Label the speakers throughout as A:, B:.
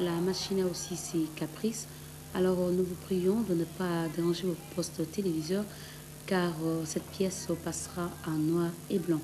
A: la machine a aussi ses caprices. Alors nous vous prions de ne pas déranger votre poste téléviseur car cette pièce passera en noir et blanc.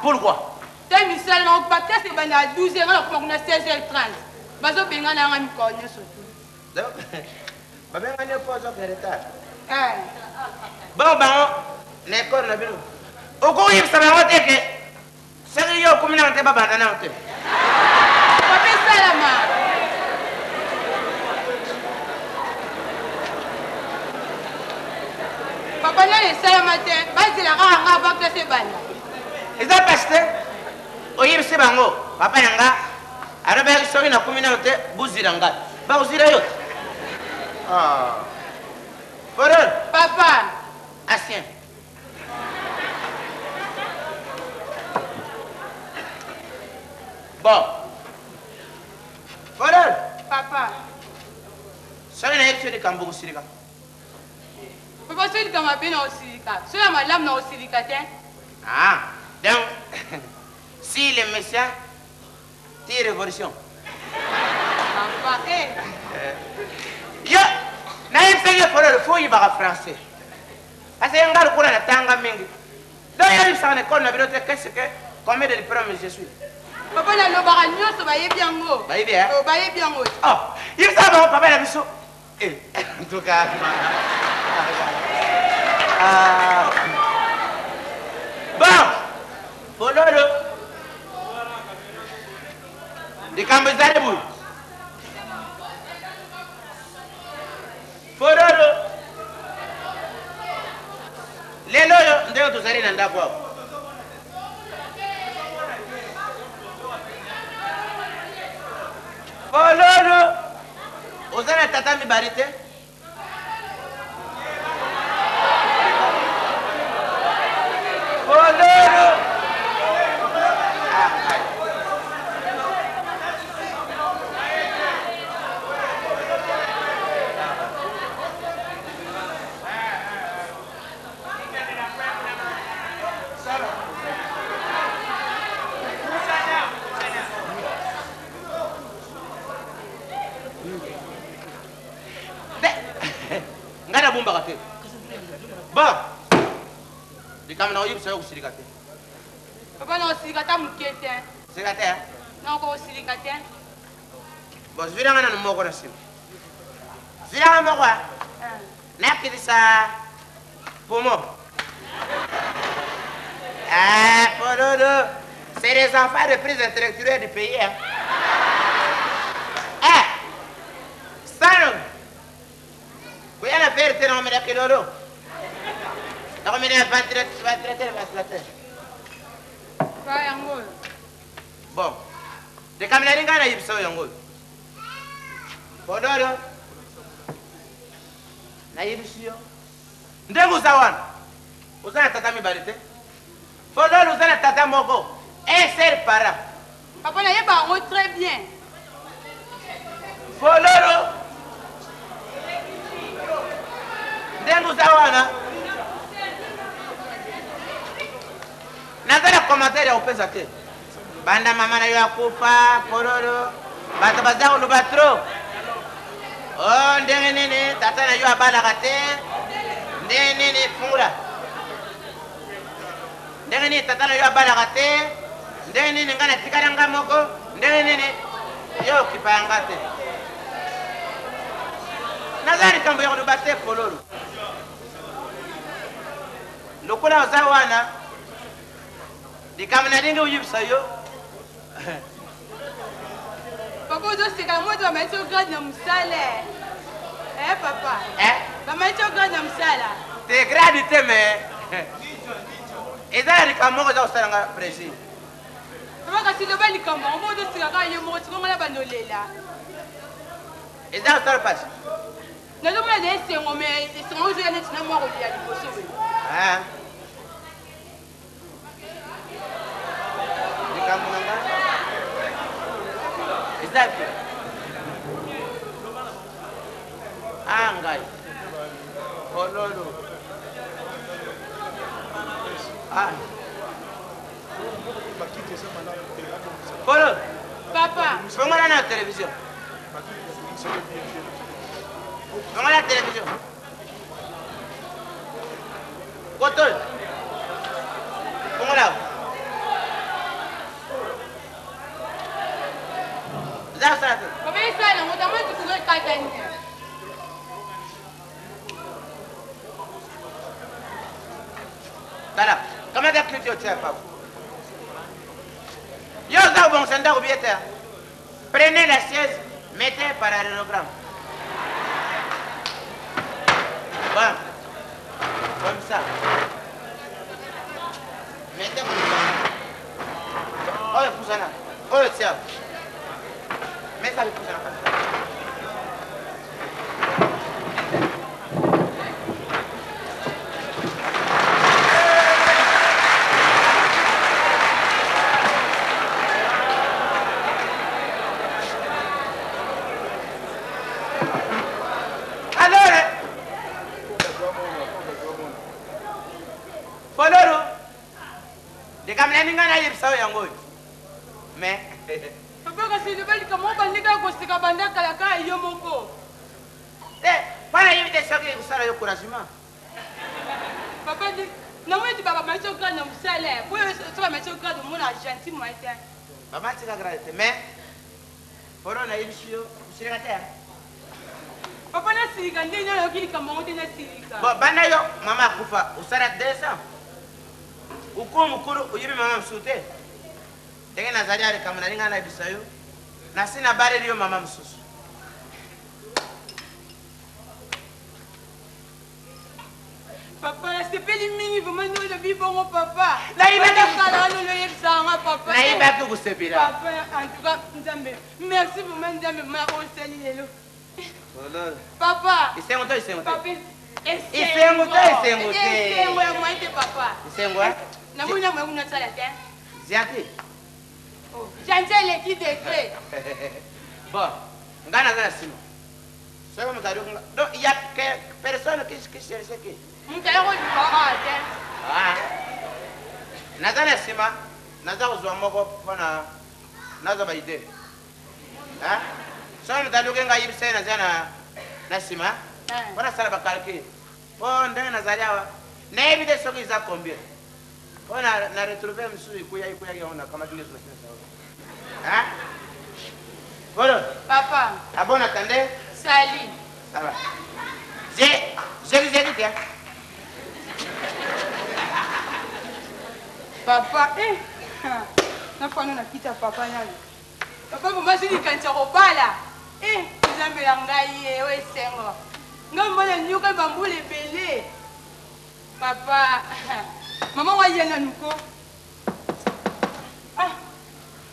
B: Pourquoi? T'es Michel, non, pas que c'est à 12h, on a 16h30. Mais je vais aller à un corner surtout. Donc, je vais aller pour ça, bon, l'école, la belle. Au cours, il s'est rendu que c'est lui qui a commis un débat. Papa, c'est la main. Papa, il est seul matin. Vas-y, la rare, on va passer ban. Et ça passe. Oui, c'est bango. Papa, yanga. Alors, ben, il na communauté, bouziranga. Bouzirayo. Ah. Forol. Papa. Asien. Bon. Forol. Papa. Ça n'a pas été de Cambo Sirica. Papa, c'est le Camabino Sirica. C'est la madame dans Sirica. Ah. Donc, si les messieurs tirent révolution. Yo, naïm c'est le faut y avoir français. Parce que y a un gars qui a tanga mingi. Donc il y a une salle école na bibliothèque qu'est-ce que combien de diplômes je suis. Papa na lo bara nyoso ba yebi ngo. Ba yebi hein? Ba yebi ngo. Oh, il ça bon papa na biso. Eh, en tout cas. Ah. Bon. Fololo. Di kambezale bu. Fololo. Lelo yo ndio tuzali na ndako hapo. Fololo. Uzana tatami barite. Fololo. Bon, les caméras sont sur le silicate. Papa, non, silicate, mouquette. Silicate? Non, quoi, silicate? Bon, je vais aller dans le mot. Je vais aller dans le mot. N'est-ce que ça pour moi? Ah, Polodo, c'est les enfants de prise intellectuelle du pays. Ah, ça, vous avez la vérité dans le Kilolo. La commune est 23. Bon. Les caméras sont là, ils sont là. Podoro. Naïbisio. Ndegu Zawan. Vous avez tatami barité. Podoro, vous avez tata mogo. Un seul para. Papa, n'a pas très bien. Podoro. Zengu zawana. Nazala commentaire ya upesa te. Banda mama na yo akufa, pororo. Bata bazao lubatro. Oh, ndenge nini, tata na yo abalaka te. Ndenge nini, fungula. Ndenge nini, tata na yo abalaka te. Ndenge nini, ngana tikala nga moko. Ndenge nini, yo kipanga te. Nazali kambo ya lubate pololo. Lokola ozawana. Dikamna ninge uyibisa yo.
C: Papa, c'est quand moi, tu vas mettre au grand de salaire. Eh, papa? Tu vas mettre au grand de salaire.
B: T'es gradité, mais. Et ça, il y a un mot que tu as précis.
C: Papa, quand tu vas aller comme on va te faire un mot, tu vas aller abandonner là.
B: Et ça, tu as passé.
C: Non, non, mais c'est un moment, c'est un moment où tu as mort au lit à l'hypothèse.
B: Ah. Exactly. Angai. Pololo. Ah. Polo.
C: Papa.
B: Pongo la televisión. Pongo la televisión. Botol. Pongo la.
C: Comment ça, on t'a dit que tu veux cailler.
B: Dala, comment t'as cliqué au tiers, papa? Yo, ça, bon, c'est un dag prenez la chaise, mettez parallélogramme. Bon, comme ça. Mettez comme ça. Oh, le poussana. Oh, le tiers. Mets ça, le poussana. Mais
C: papa, quand c'est nouvelle, comment on va aller dans le cabana Kalaka et Yomoko?
B: Voilà, il y a des choses qui sont encouragement.
C: Papa dit, non, mais tu vas mettre au grand de mon salaire. Pour tu vas mettre au grand de mon argent, moi.
B: Papa, tu vas gratter, mais pour on a une chose, c'est la terre.
C: Papa, na sirika, ndi na yoki kama on na sirika.
B: Bon, bana yo, mama kufa, usara desa. Uko mukuru, uyimi mama msute. Tengi Nazaria kama nalinga na bisayo. Na sina bare liyo mama msusu.
C: Papa, c'est pas les mini, vous m'avez dit de vivre mon papa.
B: Là, il va
C: papa.
B: Là, il va tout vous séparer.
C: Papa, en tout cas, merci pour m'aider à me mettre au Seigneur. Papa.
B: Il s'est monté, il s'est monté.
C: Papa,
B: il s'est monté, il s'est monté.
C: Il s'est monté, papa.
B: Il s'est monté.
C: Na muna mwa una sala te.
B: Ziati.
C: Oh, j'entends les qui décret.
B: Bon, ngana ngana sima. Sasa mtaro donc il y a personne qui cherche qui.
C: Mtaro du baba te.
B: Ah. Nazana sima, naza uzwa moko pona naza baide. Ah? Sasa mtaro kenga yibse nazana na sima. Pona sala bakalki. Bon, ndenge nazalia. Na ebide soki za combien? On a retrouvé M. Ikuya, on a comme dit ça. Hein? Voilà.
C: Papa.
B: Ah bon, attendez.
C: Salut.
B: Ça va. J'ai dit, tiens.
C: Papa, na fano na kita papa nani. Papa, vous m'avez dit quand tu repas là. Vous avez l'angaïe, oui, c'est moi. Non, moi, je n'ai pas bambou les belés. Papa. Maman wa yena nuko. Ah.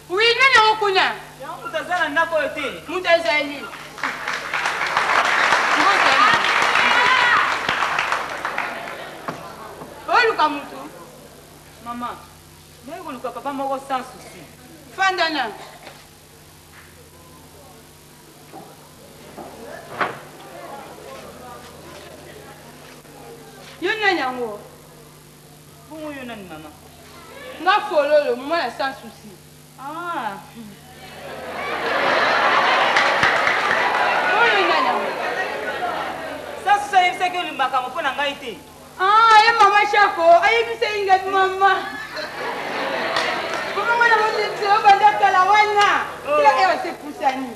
C: Oui, nani okuna?
D: Ya mutazana nako yote.
C: Mutazali. Oluka mutu.
D: Maman, nako luka papa moko sans souci.
C: Fandana. nango.
D: Bongo yo nani maman?
C: Nga fololo, moi sans souci.
D: Ah.
C: Bongo nga nango.
D: Ça c'est ça que le makamo pona ngai te.
C: Ah, et maman Chako, aïe bise inga maman. Comment on a monté ça banda kala wana? Kila ewa se pusani.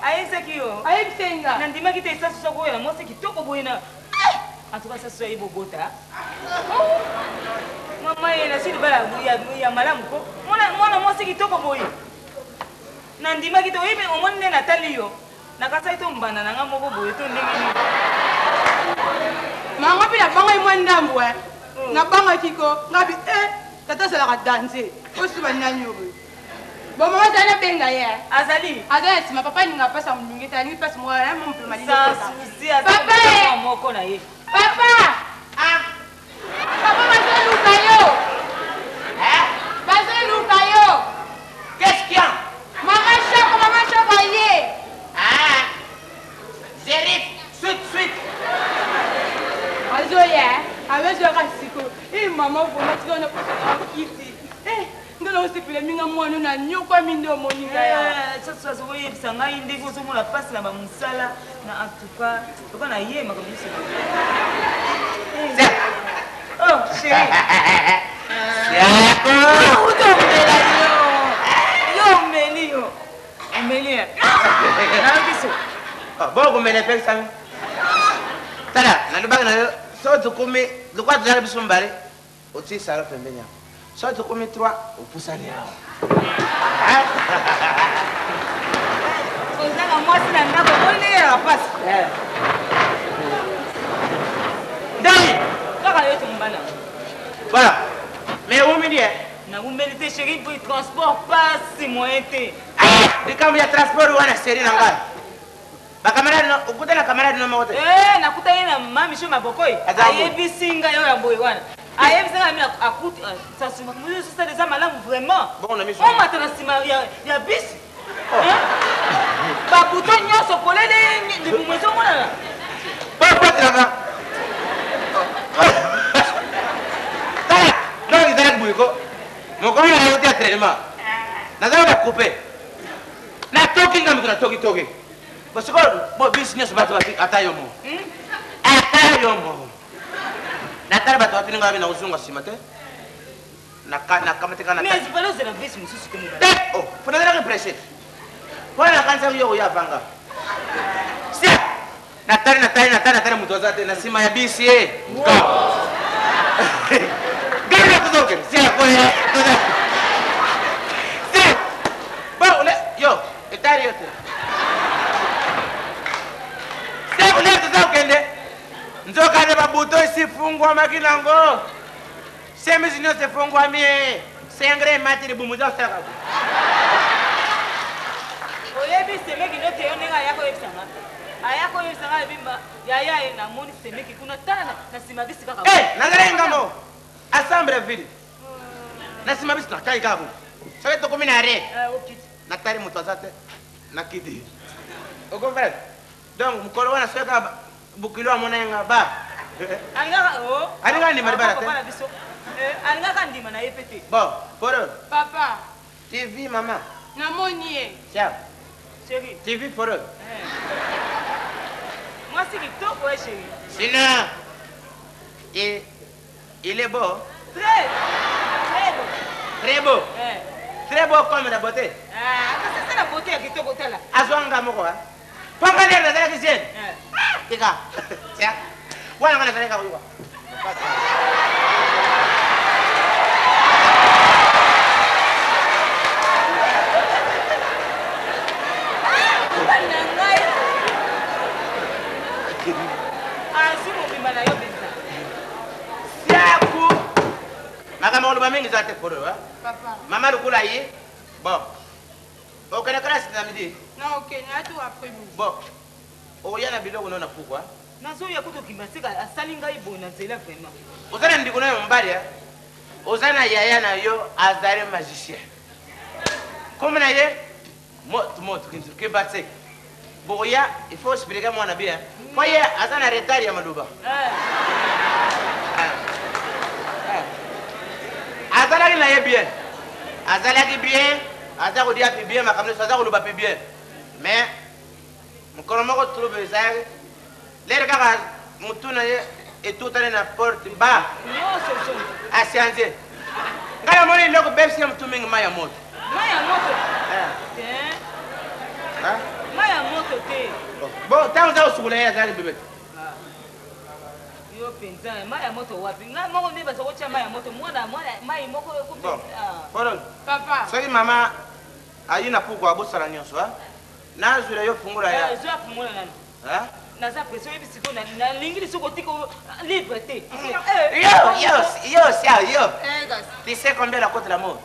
D: Aïe c'est qui yo?
C: Aïe bise inga.
D: Nandima kite ça so ko ya mo c'est kitoko boyena. En tout cas ça so ibobota. Mama yena si bala ya malamu ko. Mwana mo c'est kitoko boye. Nandima kite oyibe omonne Nathalie yo. Nakasa ito mbana nanga moko boye to ndenge ni.
C: Mama pila banga imwandambu na banga kiko ngabi tata sala ka danser ko suba nyanyo bo mama tana benga ye azali sima papa ninga pasa mlungi tani pasa mo ya mo mpema li papa
D: moko na ye
C: papa papa bazeluka yo bazeluka yo
B: Qu'est-ce qu'il y a?
C: Maman Chako ye
B: Zérif, suite.
C: Azoya, avec ce racico, et maman, vous m'avez dit que kiti. Nous avons aussi pu les minga moi, nous n'avons pas mis de monica.
D: Ça soit oui, ça m'a indi vous sur la passe là-bas, musala, na en tout cas, on a yé ma comme ça. Oh, chérie. Yo, Melio. Melia.
B: Bon, vous m'avez fait ça. Tada, nalibaka na so tukumi, lukwa tujara bisumbari, uti sara pembenya. So tukumi 3, upusani yao.
D: Ozanga mwasi na ndako, ole ya pasi.
B: Dani!
D: Kaka yote mbala.
B: Voilà. Mais où me dit?
D: Na umbelite chérie pour transport pas si moyen te.
B: Di kama ya transport wana seri na ngai. Ba camarade no, ukuta na camarade no mote.
D: Nakuta yena mami sho mabokoi. Ayebi singa yo ya boy wana. Ayebi singa mimi akuti ça se mouille ça des malamu vraiment.
B: Bon na miso.
D: On m'a transima ya bis. Ba bouton nyoso kolele de bumezo mona.
B: Pas trava. Non, il est buiko. Mon commune a été à traitement. Nazara couper. Na talking ngam kuna toki. Bosiko bo business batu atayomo. Atayomo. Natara batu atini ngabi na uzungu simate. Na kamateka na.
D: Mais pas là la business mususu comme ça.
B: Oh, faut pas presser. Voilà kanza yo ya vanga. Sia. Natara mutoza te na sima ya bisi Gana kutoke. Sia kwa ya. Sia. Ba ule yo, etari yote. Sia ule tutakende. Nzoka ne babuto isifungwa makinango. Semi zinyo sifungwa mie. Sengre matiri bumuza saka.
D: Oyebi semeki note yo nenga yako yebisanga. Ayako yebisanga bimba yaya na moni semeki kuna tana na simabisi kaka.
B: Nazarenga mo. Assemble vile. Na simabisi na kai gabu. Sabe to komina are.
D: Okay.
B: Natari mutwazate na kidi. Oko frère. Donc mukolo wana soka bukilo amona nga ba. Alinga ni maribara te.
D: Alinga kandima na yepete.
B: Bon, poro.
C: Papa.
B: TV maman.
C: Na monier.
B: Tiens.
D: Chérie.
B: TV poro.
D: Moi c'est kitoko chérie.
B: Sinon il est beau.
D: Très beau.
B: Très beau. Très beau comme la beauté.
D: C'est la beauté qui te côté là.
B: Azwanga moko ha. Panga le na zaki zen. Tika. Tiens. Wana ngana zaleka kwa. Makamolo bamingi zate poro ha.
C: Papa.
B: Mama lukula yi. Bon. Okana classe na midi.
C: Non, ok, na tu après vous.
B: Bon. Oyana biloko nona pourquoi?
D: Nazo ya kuto kimbasika asalinga ibo na zela vraiment.
B: Ozana ndiko nayo mbali ha. Ozana yaya na yo azare magicien. Comme na ye moto kinzuke batse. Boya il faut expliquer moi na bien. Foye azana retard ya maluba. ye bien azalaki bien aza kodia pe bien makambo nyonso aza koloba pe bien mais mokolo moko trouble ezalaki lere kaka motu na ye etutani na porte ba asianze ngai namoni eloko bebisika motu mingi mai ya moto bon ntango oza kosukula ye azalaki bebe te
D: yo penza mai ya moto wapi ngai moko nde baza kotia mai ya moto mwana mai moko
B: pololo
C: papa
B: soki mama ayi na puku abosala nyonso nazwila yo fungola ya
D: zwa fungola nani naza pression yebi sikoyo nalingi lisuku otika livre te
B: yo tu sais combien la cote l'amour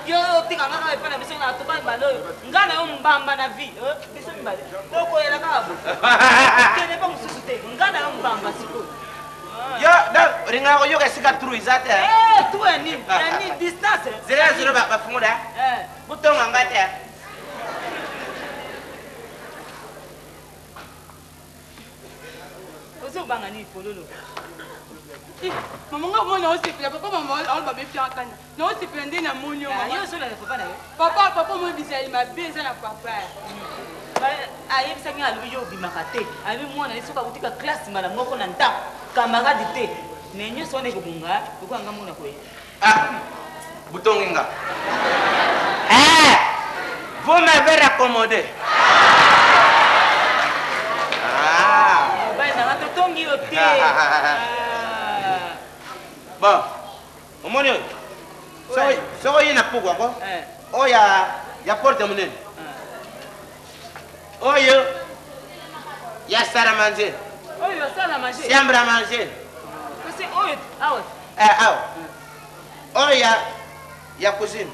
D: yo otika ngaka epa na biso na toba balo oyo ngai na yo mbamba na vie biso mibale tokoyela kaka bo kende mpa mosusu te ngai na yo mbamba sikoyo
B: yo donc ringaka koyoka esika tru eza te
D: tru ya nini distance
B: zela zelo bafungola butonga ngai te
D: ozobanga nini fololo
C: mama nga mona osepela papa mama aloba befiaka kana na osepela nde na moni yo
D: ozolaka papa na yo
C: papa moyebisali mabe eza na papa
D: ayebisaki nga alobi yo obimaka te alobi mwana ye soki akotika classe mbala moko na ndako camarade te ne nyonso wana ekobunga ekoyanga mona koye
B: butonginga vous m'avez raccommodé
D: nanga totongi yo te
B: bon omoni oyo soko oyi na puku ako oyo ya porte monene oyo ya salle à manger chambre à manger awa oyo ya cuisine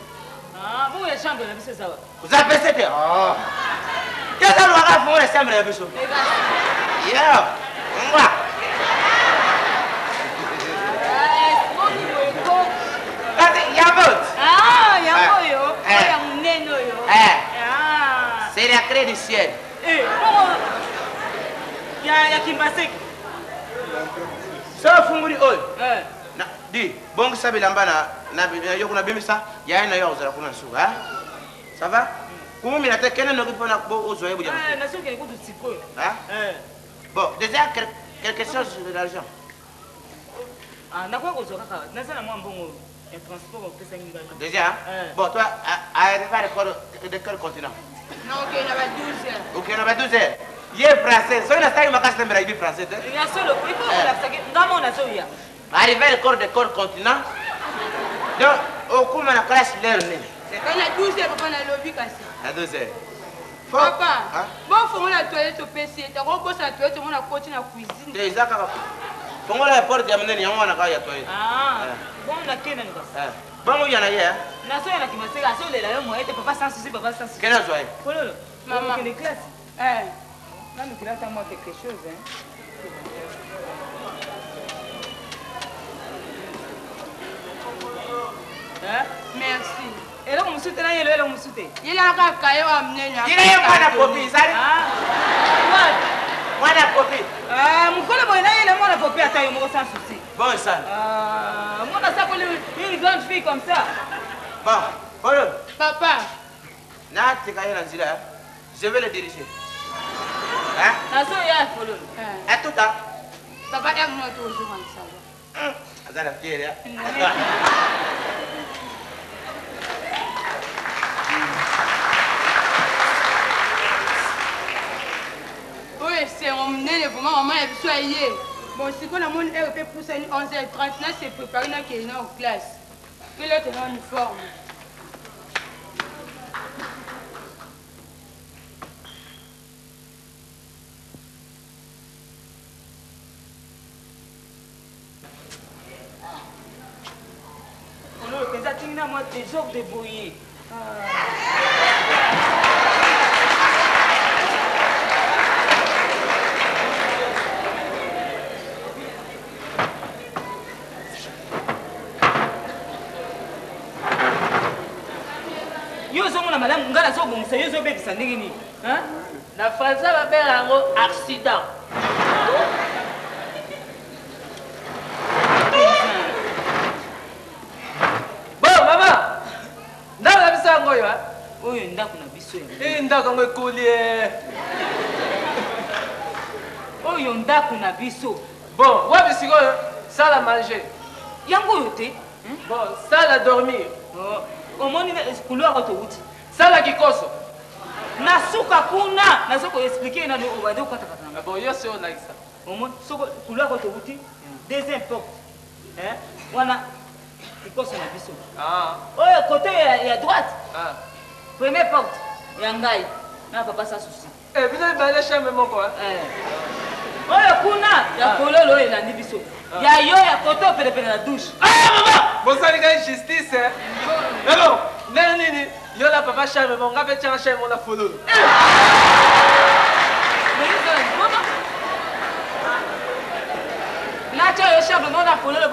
D: boya chambre na biso ezawa
B: oza pese te keza lwaka afungola chambre ya biso yo ngwa
D: yango oyo oya monene oyo
B: c'est la clé du ciel
D: ya kimbaseki
B: so ofunguli oyo di bongisa bilamba yo kuna bimisa yaye na yo akozala kuna nsuka ça va kumumina te kende noki mpona ozwa ye budia
D: nasokele kutu sikoyo
B: bon déjà quelque chose de l'argent
D: nakoya kozwa kaka naza na mwa mbongo ya transport opesaki ngai
B: déjà bon toi arrivé à l'école de quel continent
C: okende ba 12 heures
B: okende ba 12 heures ye français soki nasalaki makasi tembela yebi français te
D: ya solo ifolakisaki ngamo nazoya
B: arrivé à l'école de quel continent donc okuma na classe lere nini
C: kana 12 heures papa nalobi kasi
B: à 12 heures
C: papa bofongola toilette opesi ete akobosala toilette omona koti na cuisine
B: te eza kaka fongola ya porte ya monene yango wana kaka ya toilette
D: bon nakendani kasi
B: bongo yana ye
D: nasoya na kimaseka asolela yo moye te papa sans souci papa sans souci
B: kene azwa ye
D: fololo
C: Maman.
D: okende classe namikila ata moi quelque chose
C: merci
D: eloko mosu te nayelo eloko mosu te
C: yelaka kaye wa monene
B: ina ye mwana popi ezali mwana popi
D: mokolo boye nayela mwana popi ata yo moko sans souci
B: bon esali
D: mwana sakoli une grande fille comme ça
B: bon olo
C: papa
B: natika ye na nzela je vais le diriger
D: nazoya fololo
B: atuta
C: papa ere no toujours en savoir
B: aza na fiere
C: oyo esengo monene vraimen mama ya biso aye bon sikoyo namoni ere mpe pusani 11h30 na se prépare nakei na o classe kelete na uniforme
D: fololo penza tingina moi désordre de boye yo ozomona malamu ngai nazobongisa yo ozobebisa ndenge nini
E: na français babela yango accident
D: biso
F: Eh, ndako ngo ekolier.
D: oyo ndako na biso
F: Bon, ouais, mais c'est quoi? Salle à manger.
D: yango oyo te
F: Bon, salle à dormir.
D: omoni couloir oyo towuti
F: Salle à kikoso.
D: na suka kuna nazo koexplike nano obade okataka
F: Ah bon, yo c'est on a ça.
D: omoni soko couloir oyo towuti deuxième porte wana kikoso na biso
F: Ah.
D: oyo côté ya droite
F: Ah.
D: première porte ya ngai na papa sa souci
F: Eh, vous avez balayé chambre mon quoi?
D: oyo kuna ya kololo oyo elandi biso ya yo ya kote opelepele na douche
F: Ah, maman! Bon, ça, les gars, justice, hein? Mais bon, nini, yo la papa chambre, mon gars, peut tiens chambre, on a follow.
D: natia yo chambre nona fololo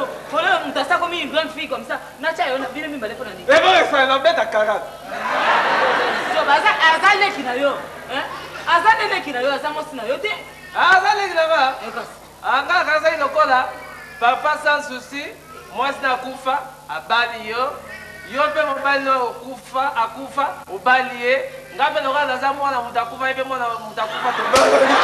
D: moto asa komi une grande fille comme ça natia yo bino mibale mpo na nini
F: Eh bon, ça, la bête à 40.
D: aza leki na yo aza nde leki na yo aza mosi na yo te
F: Ah, ça, les gars, ah, nga kaza ino kola, papa sans souci, moi c'est na kufa, abali yo, yo pe mobali no akufa, obali ye, nga pe loka naza mwana mutakufa, ebe mwana mutakufa to bali.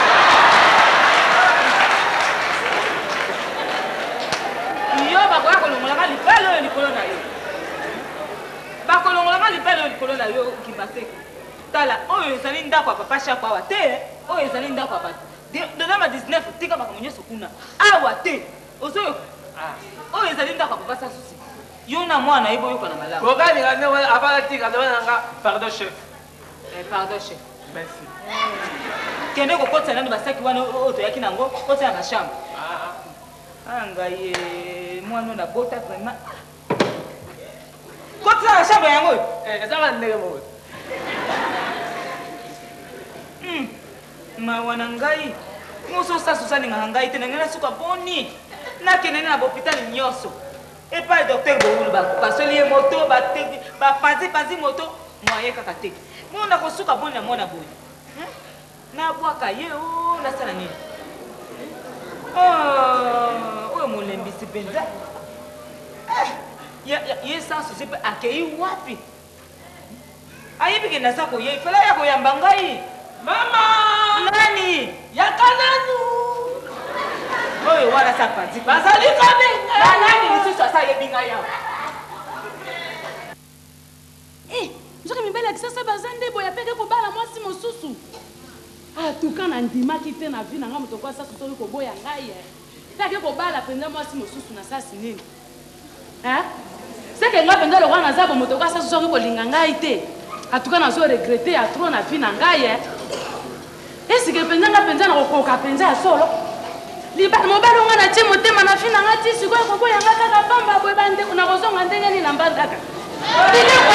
D: yo bakoya kolongolaka lipele oyo likolo na yo bakolongolaka lipele oyo likolo na yo kimbaseki tala oyo ezali ndako ya papa shako awa te oyo ezali ndako ya bato dedama 19 tika makambo nyonso kuna awa te ozoyo oyo ezali ndako ya papa sa susi yo na mwana ye boyokana malamu
F: Bokalinga ne wana abala tika ne wana nga pardon chef.
D: pardon chef
F: Merci.
D: kende kokotisa nani basaki wana oyo toyaki nango kotina na chambre ngai mwana na bota vraiment kotisa na chambre yango oyo
F: ezaka ndenge moko.
D: mawa na ngai nyonso osasosaningaka ngai te na ngai nasuka boni nakende na bahôpitale nyonso epai docteur boulu basoli ye moto bapanzi moto mwaye kaka te mona kosuka boni na mwana boye nabwaka ye o nasala nini oyo molembisi mpenza ye sans souci mpe akei wapi ayebi ke naza koye ifela ya koyamba ngai
F: Mama!
D: nani
F: Yakananu!
D: oyo wana sa panzi
F: Bazali kabenga!
D: nani lisusu asa yebi ngai awa
A: nzoki mibali ya kisasa baza nde boya peke kobala mwasi mosusu atuka na ndimaki te na vi na nga moto kwa sasi soki koboya ngai peke kobala mpenza mwasi mosusu na sasi nini seke nga mpenza lokwa naza bo moto kwa sasi soki kolinga ngai te atuka nazo regrete ya tro na vi na ngai esike mpenza nga mpenza na kokoka mpenza ya solo mobali onga na tie motema na vi na nga ti sikoyo koboya nga kaka pamba boye bandeko na kozonga ndenge nini na mbandaka bileko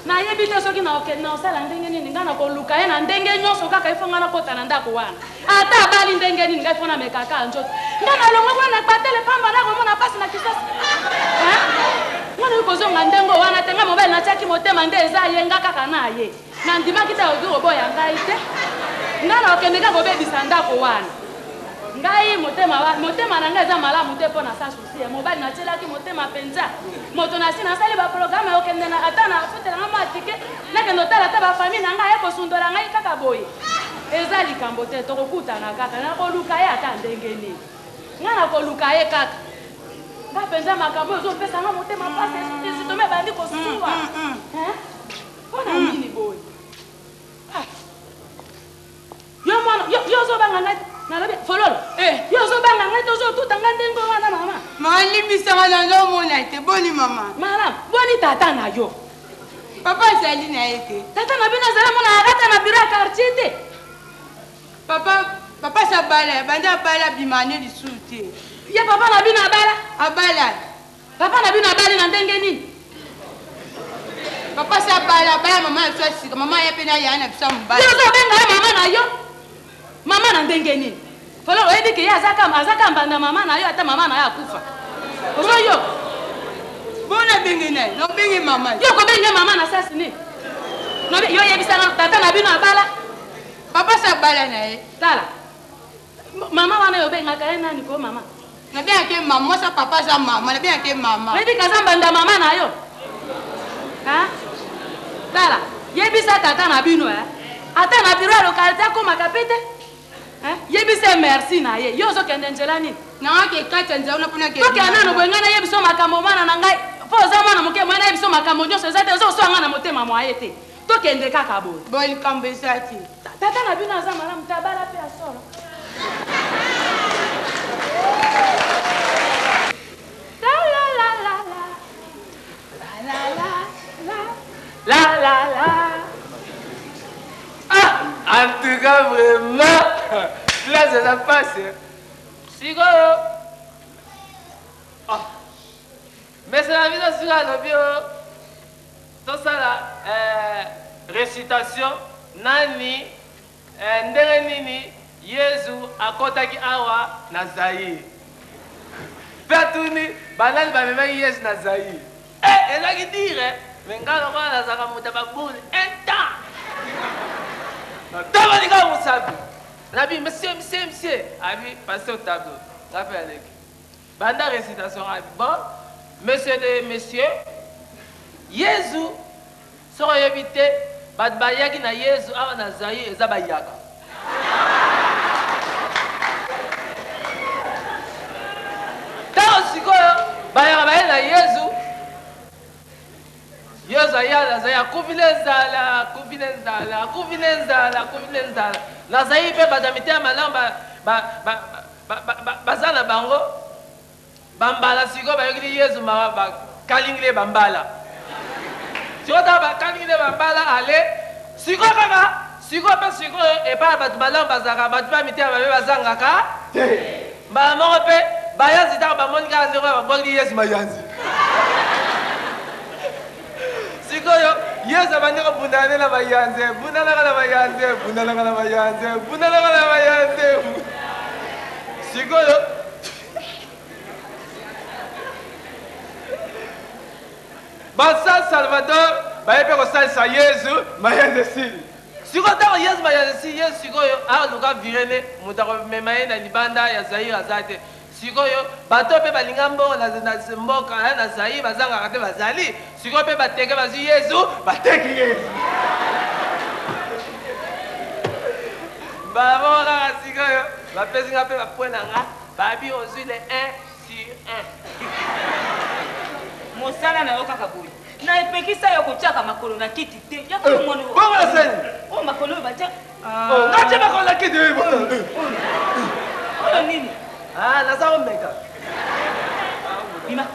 A: nayebi te soki naosala ndenge nini ngai nakoluka ye na ndenge nyonso kaka ifo ngai nakota na ndako wana ata abali ndenge nini ngai fo namekaka nzoto ngai nalongwa kuna na kpatele pamba nakomona mpasi na kisasi ngana kozonga ndenge wana te ngai mobali natiaki motema nde eza ye nga kaka na ye na ndimaki te oki koboya ngai te ngai nakokende kaka kobebisa ndako wana ngai motema na ngai eza malamu te mpo na sa susi ya mobali natielaki motema mpenza moto na si nasali baprograme okende na ata na futelanga mwa tike nakende otala te bafamile na ngai ekosundola ngai kaka boye eza likambo te tokokutana kaka nakoluka ye ata ndenge nini ngai nakoluka ye kaka ngai mpenza makambo oyo ozopesanga motema mpasi esitome ebandi kosuwa mpo na nini boye yo mwana yo ozobanga ngai nalobi fololo yo ozobanga ngai tozotutanga ndenge wana mama
C: malimbisanga nazomona te boni mama
A: malamu boni tata na yo
C: papa azali na ye te
A: tata na bino azala mona akata na biro ya quartier te
C: papa sabala bandi abala bimane lisusu te
A: ye papa na bino
C: abala
A: papa na bino abali na ndenge nini
C: papa sabala baya mama ya biso asika mama ye mpe na yaya na biso mobali
A: yo ozobenga ye mama na yo mama na ndenge nini fololo oyebi ke ye azaka mbanda mama na yo ata mama na yo akufa ozo yo
C: bona bengi naye nobengi mama
A: yo kobenge mama na sasi nini yo oyebisanga tata na bino abala
C: papa sabala na ye
A: tala mama wana yo obengaka ye nani ko mama
C: Na bien que maman, ça papa, ça maman. Na bien que maman.
A: Mais dis que ça banda maman na yo. Hein? Tala, yebisa tata na bino ata na biro localité akoma kapete. Hein? Yebisa merci na ye. Yo zo kende njela nini?
C: Na ke kata nza una pona ke.
A: To ke nano bwengana yebiso makambo mana na ngai. Fo za mwana moke mwana yebiso makambo nyo so za te zo so ngana motema mwa yete. To kende kaka bo.
C: Boy kambesati.
A: Tata na bino za mara mtabala pe asoro.
F: La la la. Ah, en tout cas, vraiment, là, ça la passe. Sigo. Ah. Mais c'est la vie de Sura, le bio. Tout ça là, récitation, nani, ndengenini, Yesu, akotaki awa, nazaï. Fatuni, banal, ba Yesu, nazaï. Eh, elle a qui dire, mais quand on va dans la moutababou, un temps. Tabanika Moussabi. Nabi, monsieur. Abi, passez au tableau. Rappelez avec. Banda récitation, bon. Messieurs, Jésus, sera évité, Badbayaki na Jésus, awa na Zaï, et Zabayaka. Tant aussi que, Bayaka na Jésus, Yesu ayala zaya kuvinenzala na zayi pe badamite malamba bazana bango bambala siko bayokili Yesu ma kalingile bambala jota ba kalingile bambala ale siko e pa batu balamba zaka batu ba mite ba bazanga ka ba mo pe bayanzi ta ba monika ndeko ba bokili Yesu mayanzi Sikoyo, yes, I'm going to put on the Bayanze, Bunana, Sikoyo. Basa Salvador, Bayepe Salsa Yesu, Mayanze. Sikoyo, yes, Mayanze, yes, Sikoyo, ah, Luka Virene, Mutaro Memae, and Libanda, Yazair Azate. Sikoyo, bato pe balingambo na mboka na Zaï bazanga kate bazali. Sikoyo pe bateke bazi Yesu, bateki Yesu. Bamora sikoyo, bapesi nga pe bapona nga, babi ozui le 1 sur 1.
D: Mosala na yo kaka boye. Na epekisa yo kotiaka makolo na kiti te. Ya ko mwana.
F: Bongo la scène.
D: Oh makolo batia.
F: Oh, ngache makolo na kiti yo.
D: Oh nini?
F: Ah, nasa omeka.
D: Bima.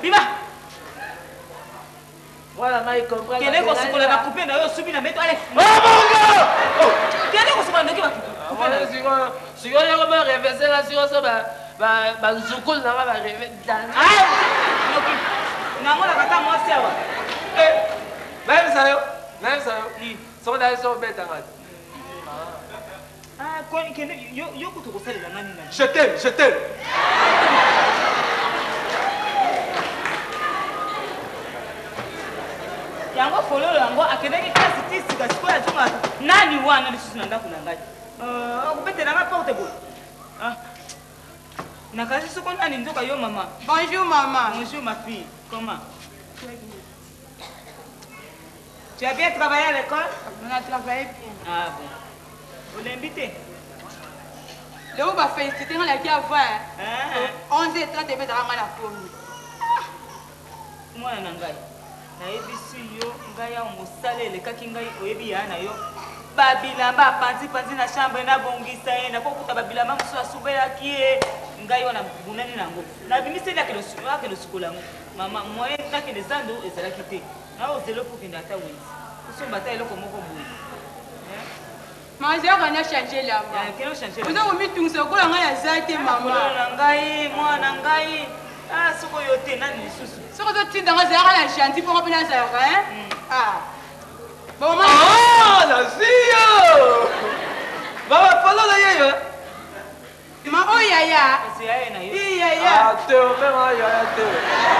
F: Voilà, ma comprend.
D: Kene ko sikola na couper na yo subi na meto ale.
F: Oh bongo!
D: Kene ko sikola ndoki ba.
F: Voilà, sikola yo ba reverser la sikola so ba zukul na ba rever dan.
D: Ah! Noki. Na ngona kata mo sewa.
F: Même ça yo. Ni. So da so beta ngati.
D: Ah, quoi, yo kutu kosalela nani nani.
F: Je t'aime.
D: Yango fololo yango akedeki kasi tisika sikoya tunga nani wana lisusu na ndako na ngai. Okupetela nga porte boy. Ah. Nakasi soko nani nzoka yo mama.
C: Bonjour maman.
D: Bonjour ma fille. Comment? Tu as bien travaillé à l'école?
C: On a travaillé bien.
D: Ah bon. Vous l'invitez?
C: Le où va féliciter on l'a qui a voir. 11h30 et mettre la commune.
D: Moi na ngai. Nayebi yo ngai ya mosala elekaki ngai oyebi ya na yo. Babilamba panzi na chambre na bongisa ye na kokuta babilamba mosu asubelaki ye ngai wana bunani nango. Na bimisi na kelo sukola ngo. Mama moye na kele zando ezalaki te. Na ozelo pour kenda ta wenzi. Kusomba ta eloko moko boye.
C: Mais j'ai rien changé là. Vous avez mis tout ce qu'on a zaki maman.
D: Moi nangai. Ah soko yote nani lisusu.
C: Soko to tinda nga zara la chantier pour remplir ça hein. Ah. Bon maman.
F: Ah, la sio. Baba follow la yeyo.
C: Ma oh yaya.
D: C'est yaya na yo.
C: Yaya.
F: Ah, te même yaya te.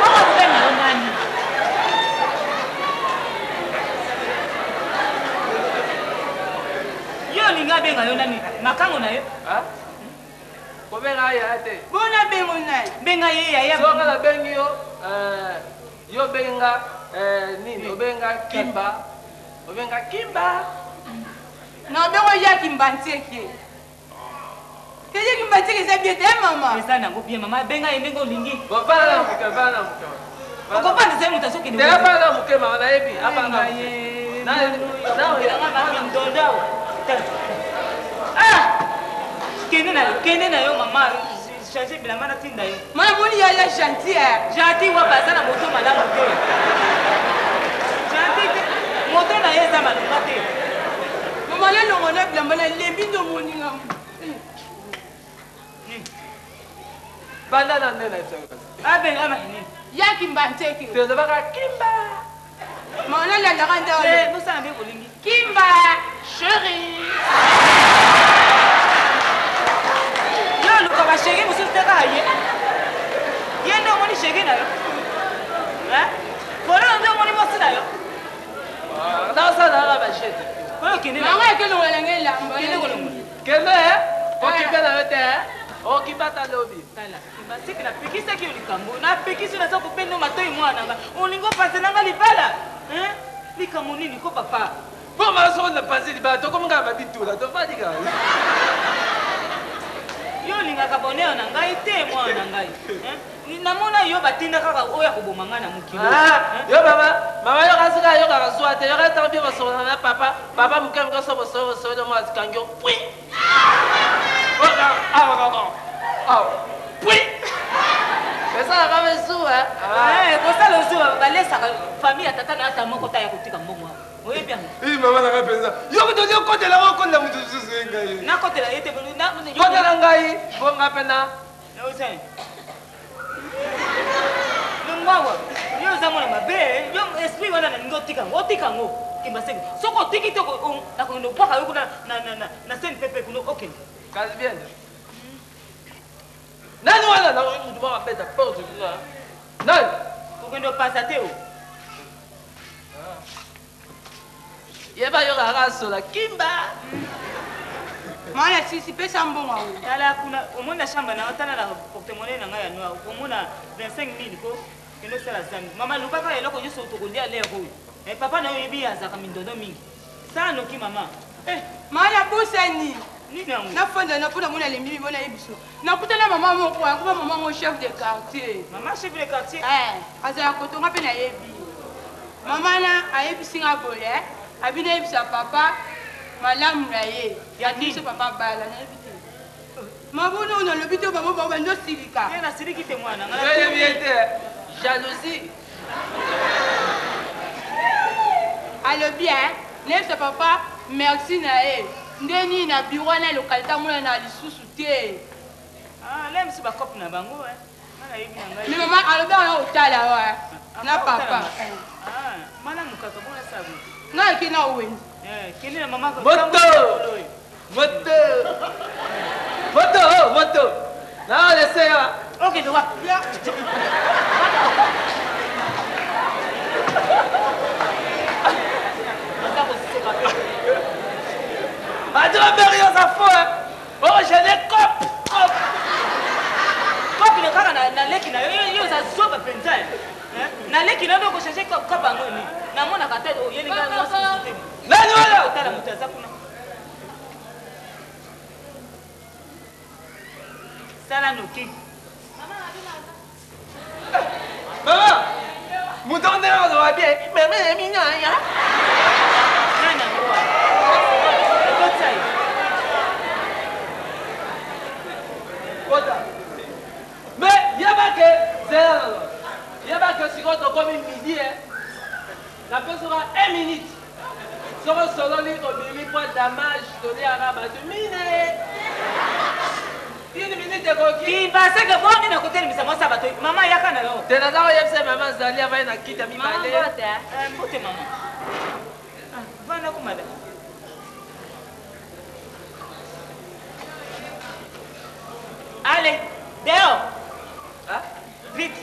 D: Oh, c'est nani. Yo linga benga yo nani makango na yo.
F: Ah? kobenga ya te
C: bona bengo nai
D: benga ye ya
F: soka la bengi yo benga nini obenga kimba
C: na bengo ya kimbanteke teye kimbanteke c'est bien te maman
D: ça nango bien maman benga ye ndenge olingi
F: bana na muke
D: okopanda se mutu asoki
F: te bana na muke mama na yebi abanga
D: ye na ndondao kende na yo mama changer bilamba na tinda yo
C: mana moni ya la gentil
D: gentil wa baza na moto malamu te gentil te moto na ye eza malonga te
C: mama le longo na bilamba na lembi ndo moninga
F: banda na nene
D: abenga mahini
C: ya kimbanteke
F: te zabaka kimba
C: mana la ndaka ndawo
D: nosala mbe bolingi
C: kimba chéri
D: yo luka bashege mosusu te kaka ye nde omoni shege na yo fololo nde omoni mosi na yo
F: naosalaka bashete
D: oyo kende
C: nango ekelongo elenge elamba
D: kende kolongo
F: kende okipe na yo te okibata lobi
D: basiki napekisaki yo likambo napekisi naza kopenda matoi mwananga olingi opase nanga libala likambo nini ko papa
F: mpo maso na pasi libala tokomingaka babitula tofadika
D: yo olingaka bonheur na ngai te mwana ngai namona yo batinda kaka oyo akoboma ngai na mokili
F: yo mama yokasika yokaka zwa te yokataka mpe bosolola na papa moke mokoso bosolo mo atikangi yo pwi pwi esalaka besuwa
D: kosala ozuwa balesaka famille ya tata na ata moko ta ya kotika mbongo awa oyebi yango
F: mama nanga mpenza yoko tozi okotela okotela motu susu ye ngai
D: nakotela ye te
F: kotela ngai bonga mpena
D: longwawa yo oza mwana mabe yo esprit wana nalingi otika yango otika yango kimbaseke soki otiki te nakokende opwaka yo kuna na sene pepe kuna okende
F: kasi bien nani wana namutu bakapeta porte kuna nani
D: okende opasa te o
F: yeba yo kaka asola kimba
C: mana sisi pesa mbongo awo
D: tala kuna omoni na chambre na otala na portemone na ngai ya noir omona 25 000 ko kende osala zambi mama lukaka eloko nyonso tokolia lere oyo papa na yo yebi azaka mindondo mingi sala noki mama
C: mana busani
D: nini yango
C: nafonda na mpona mona lembi mibona ye biso nakutana mama moko akoba mama ngo chef de quartier
D: mama chef de quartier
C: azala kotonga mpe nayebi mama na ayebisinga boye abina yebisa papa malamu na ye yadiso papa bala nayebi te mabona oyo nalobi te bango bango bandosilika
D: ye nasiliki te mwana
F: oyebi ye te jalousie
C: alobi nayebisa papa merci na ye nde nini na biro wana lokalita mona na lisusu te
D: lemisi bakope na bango
C: me mama alobi anga otala wa na papa
D: malamukaka bona sabu
C: ngai eke na owendi
D: kende na mama
F: moto naoleseya
D: okende wa
F: adroberi oza fo ogene
D: kope le kaka naleki na yo oza zoba mpenza naleki na yo okochange kope yango ni namonaka te oyelinga nyonso te
F: nani wana
D: otala moto aza kuna sala noki
F: mama moto ndenge ozwa bien meme eminyaya
D: nani yango ekotai
F: kota mais yebake zelalo yebake sikoyo tokomi midi napesoka 1 minute soko sololi obimi mpo damage toliaka bato mine une minute ekoki
D: baseke boni na kotelemisa mwasi ya bato mama yaka na yo
F: te naza koyebisa mama azali avai na kiti ya mibale
D: mbote mama vanda komada allez dehors vite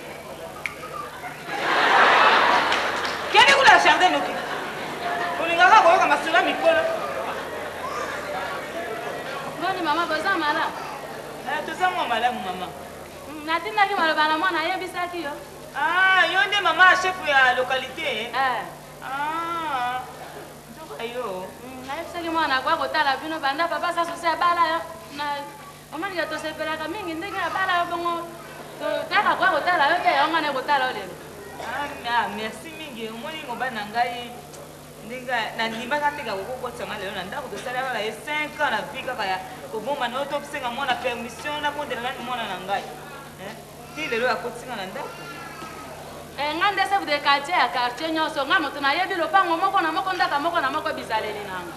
D: kende kuna jardin noki olingaka koyoka masolo ya mikolo
A: ngoni mama baza malamu
D: toza mwa malamu mama.
A: Natindaki maloba na mwana ayebisaki yo.
D: Ah, yo nde mama chef ya localité.
A: Ah.
D: Nzoka yo.
A: Nayebisaki mwana kwa kotala bino banda papa sasusi abala yo. Na omani tosepelaka mingi ndenge abala yo bongo. Taka kwa kotala yo te yonga ne kotala yo lelo.
D: Ah, merci mingi. Omoni mobali na ngai ndinga na ndimaka teka kokokotanga lelo na ndako tosalaka na ye 5 ans na vie kaka ya kobomba na yo tokisenga mwana permission nakondela nani mwana na ngai. Ti lelo akotinga na ndako.
A: Nga nde chef de quartier ya quartier nyonso nga moto nayebi lopango moko na moko ndaka moko na moko bizaleli nango.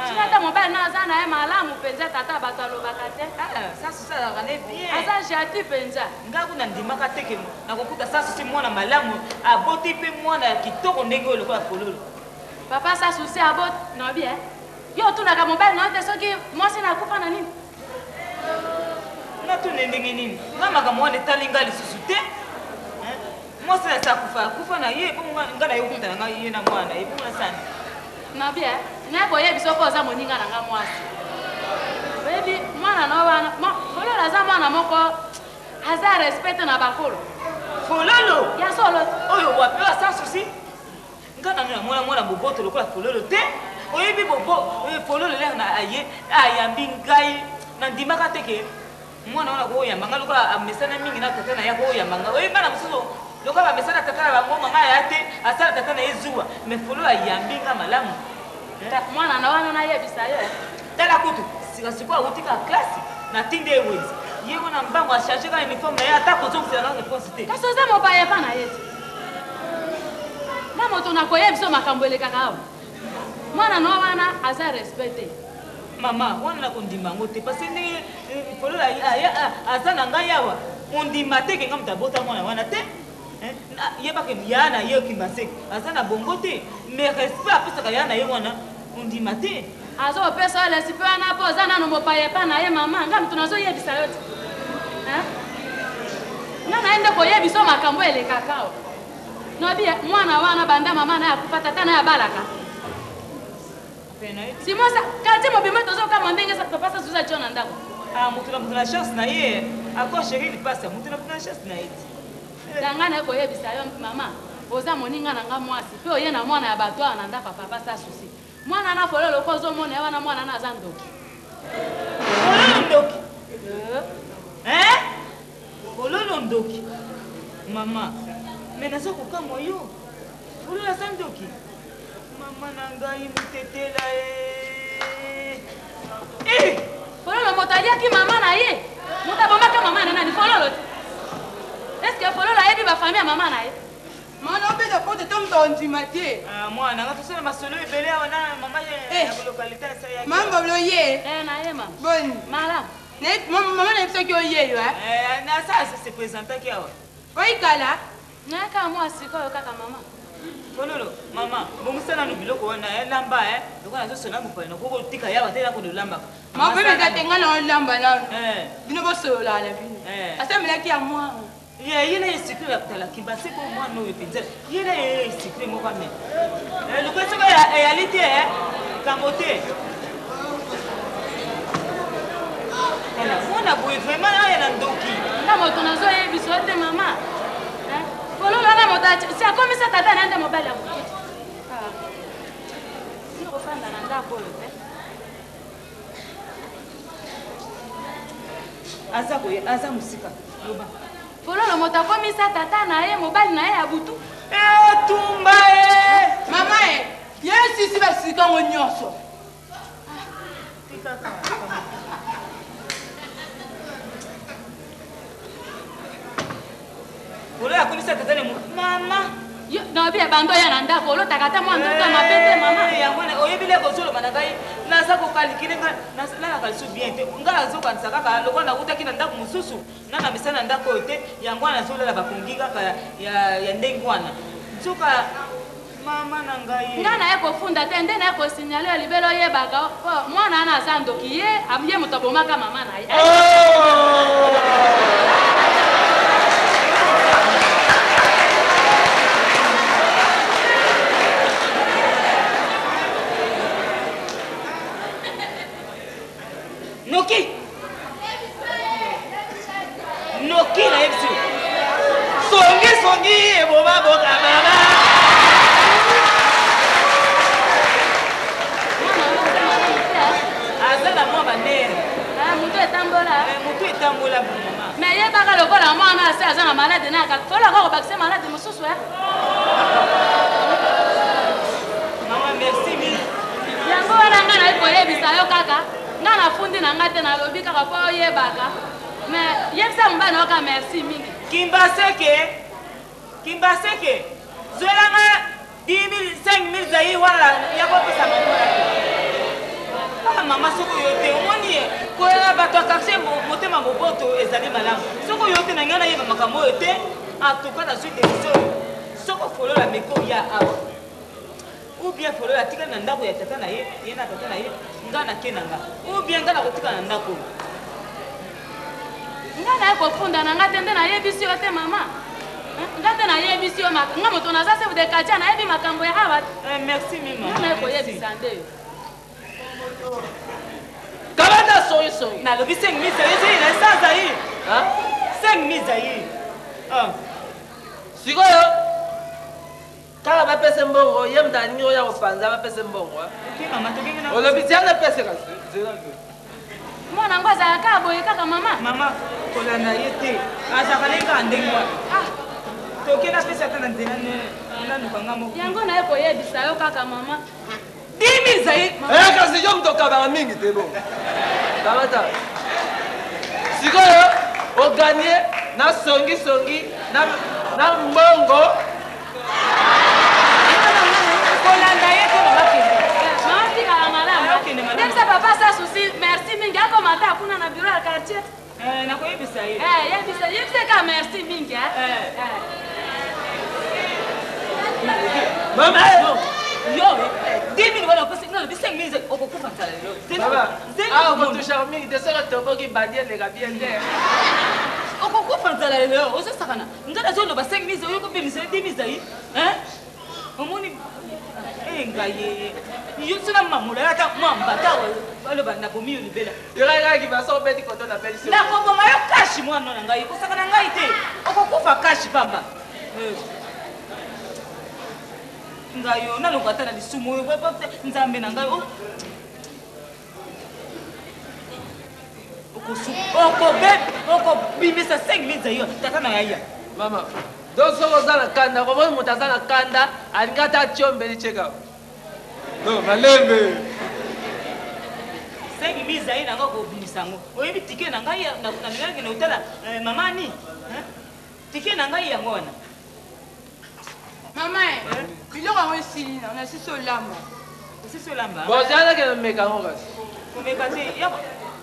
A: Sina ata mobali na aza na ye malamu mpenza tata bato alobaka te.
D: Sasu salaka ne bien.
A: Aza gentil mpenza.
D: Nga kuna ndimaka teke nakokuta sasu si mwana malamu aboti mpe mwana ya kitoko ndenge oyo lokola fololo.
A: Papa sasusi aboti nobi yo otunaka mobali na yo te soki mwasi nakufa na nini?
D: Natune ndenge nini? Nga makambo wana etali nga lisusu te. Mwasi na kufa na ye po nga na ye okutana nga ye na mwana ye po na sani.
A: Nobi nga koyebi soko oza moninga na nga mwasi. Oyebi mwana na wana fololo aza mwana moko aza respecte na bakolo.
D: Fololo?
A: Ya solo.
D: Oyo wapewa sans souci. Nga na mwana boboto lokola fololo te. Oyebi bobo fololo le na aye ayambi ngai na ndimaka teke mwana wana ko yamba nga lokola amesana mingi na tata na ya ko yamba nga oyebi bana mususu lokola amesana tata na bango mama ya te asala tata na ezuwa me fololo ayambi nga malamu
A: mwana na wana na yebisa yo
D: tala kutu sikasiko awutika klasi na tinde ewezi ye wana mbango achange ka uniforme na ye ata kozongisela nga réponse te
A: kasi oza mopaya epa na ye te na moto nakoyebiso makambo elekaka awa mwana na wana aza respecte
D: mama wana nakondima yango te parce ndenge fololo aza na ngai awa ondima te ke nga moto abota mwana wana te yebake ya na ye okimba seke aza na bongo te mais respect apesaka ya na ye wana ondima te
A: azopesa yo lesipe wana mpo oza nano mopaya epa na ye mama nga moto nazoyebisa yo te nga na ye nde koyebiso makambo elekaka awa nobi mwana wana banda mama na yakufa tata na yabalaka simosa kati mobima tozokama ndenge papa sasuza tio na ndako
D: moto na chance na ye ako sheri lipasa moto na chance na ye
A: tanga na ye koyebisa yo mama oza moninga na nga mwasi mpe oye na mwana ya bato awa na ndako papa sasusi mwana na fololo ko ozomona ye wana mwana na aza ndoki
D: fololo ndoki fololo ndoki mama me naza kokamwa yo fololo aza ndoki mama na ngai motetela
A: fololo moto aliaki mama na ye moto abomaka mama na nani fololo te eske fololo ayebi bafamille ya mama na ye
C: mwana obeta po te tomoto ondima te
D: mwana nga tosala masolo ebele awa na mama ya kolokalité asayaki
C: mama loye
A: na ye mama
C: boni
A: malamu
C: mama nayebisaki oyeyo
D: nasa se présentaki awa
C: oyikala
A: nayaka mwasi koyo kaka mama
D: fololo mama bomusana no biloko wana elamba lokola nazosona mopaya nakokotika yawa te nakodolambaka
C: mabebeka te nga na olamba nano bino bosololala bino asamelaki ya mwana
D: yena yesikre yakutalaki base po mwana oyo mpenza yena yesikre moko ame lokola soko eyali te kambo te mwana boye vraiment aya na ndoki
A: nga moto nazoyebiso te mama fololo wana moto si akomisa tata na nde mobali ya motu okofanda na ndako oyo te
D: aza mosika loba
A: fololo moto akomisa tata na ye mobali na ye ya butu
D: etumba
C: mama ye sisi basikango nyonso
D: fololo akomisa tata ne mama
A: nobi ebando ya na ndako olotaka te mwa nzoto mabe te mama
D: yango oyebile kozoloba na ngai naza kokalikile nalaka liso bien te ngai nazokanisa kaka lokola nakutaki na ndako mosusu nana misala na ndako oyo te yango wana nazolela bakongi kaka ya ndenge wana nzoka mama na ngai
A: ngai na ye kofunda te nde na ye kosignale yo libele oyebaka mwana wana aza ndoki ye moto abomaka mama na ye
D: Noki Qui na yebisi? Songi boba boka mama. Azala mwa bandere.
A: Mutu etambola.
D: Mutu etambola mama.
A: Mais yebaka lokola mwana ase aza na malade naka. Fola ko bakise malade mosusu ya.
D: Mama merci mille.
A: Yango wana nga na koyebisa yo kaka. Nga na fundi na nga te na lobi kaka po oyebaka. Mais yebisa mbana yoka merci mingi. Kimbaseke. Zwelanga 10,000 5,000 zayi wala yakopesa mamola.
D: Ah mama soko yote omoni ko ya bato akaxe motema boboto ezali malamu. Soko yote na ngana yeba makambo yote atuka na suite d'émission. Soko folo la meko ya awa. Ou bien folo la tika na ndako ya tata na ye na tata na ye ngana kenanga. Ou bien ngana kotika na ndako. Ngana ko funda na ngate ndena yebisi yote mama. Ngate na yebisi yo nga moto na sasa de kacha na yebi makambo ya hawa. Merci mama. Ngana ko yebisa nde.
F: Kabanda soyi.
D: Na lobi 5,000 zayi na sasa hii. 5,000 zayi.
F: Sikoyo. Kala bapese mbongo, ye mtani oya kopanza bapese mbongo.
D: Ki mama tokengi na.
F: Olobi tiana pese kasi.
A: Mwana ngoza kaka boye kaka mama.
D: Mama kolanda ye te. Azakaleka ndengwa. Tokena pesa tana nzela na nukanga mo.
A: Yango na yeko yebisa yo kaka mama.
D: 10,000 zayi.
F: Kasi yo mtoka ba mingi te bo. Kamata. Sikoyo oganye na songi na mbongo.
D: Kolanda ye te mama kende.
A: Mama tika la malama. Ndemsa papa sa souci merci mingi ako mata kuna na bureau ya quartier.
D: Na koyebisa ye.
A: Yebisa ka merci mingi
F: Mama
D: yo 10,000 wala pesa na 5,000 okokufa tsala lelo.
F: Ah moto charming de sera toboki badie le gabien de.
D: Okokufa tsala lelo osasakana. Ngana zo loba 5,000 oyo ko bimisa 10,000 zayi. Omoni ngaye. Yo sina mamula ata mwamba tawo baloba na bomi libela.
F: Ira ki ba so beti koto na beli.
D: Na ko boma yo kashi mwana na ngai kusakana ngai te. Okokufa kashi pamba. Ngayo na lokata na lisumu yo baba nzambe na ngayo. Oko bimisa 5,000 zayo tata na yaya.
F: Mama. Donc soko zana kanda ko mo mutazana kanda alingata chombe ni cheka. No malembe.
D: 5,000 zayi na ngoko bimisango. Oyebi tike na ngai na ngai na utala mama ni. Tike na ngai yango wana.
C: Mama, biloko yango esili na na sisi olamba.
D: Sisi olamba.
F: Bon, jana ke meka ngokasi.
D: Komeka te ya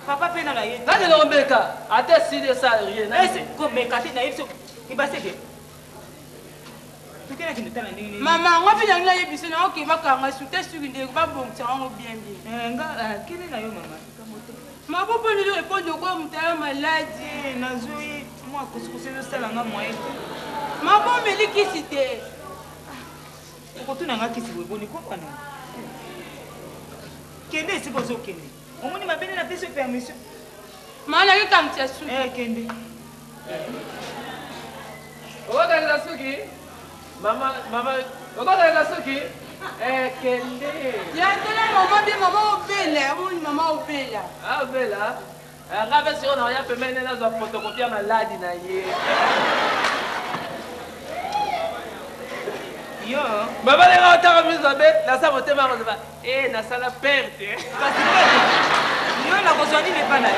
D: papa pena na ye.
F: Nani no meka? Ate si de ça rien.
D: Ese komeka te na yeso ibaseke. Tukena kinetana nini?
C: Mama, ngo pina ngila yebisi na oke bakanga sute suki ndeko babongisa ngo bien bien.
D: Nga kene na yo mama.
C: Ma popo ni répondre ko mutaya maladi.
D: Nazui moi kusukusi no sala nga moye.
C: Ma bo melikisi te.
D: Okotuna nga kisi weboni ko pana. Kende esipo zo kende. Omoni mabene na pese permission.
C: Mana ki kamtia su.
D: Kende.
F: Oga la suki. Mama, oga la suki. Kende.
C: Ya tena mama obela, mama obela.
F: Ah obela. Ngave sio na ya pemene na zo photocopie maladi na ye.
D: Yo.
F: Baba le ga ta mizo be na sa motema go ba. Na sala perte.
D: Kasi yo na kozwani ne pana yo.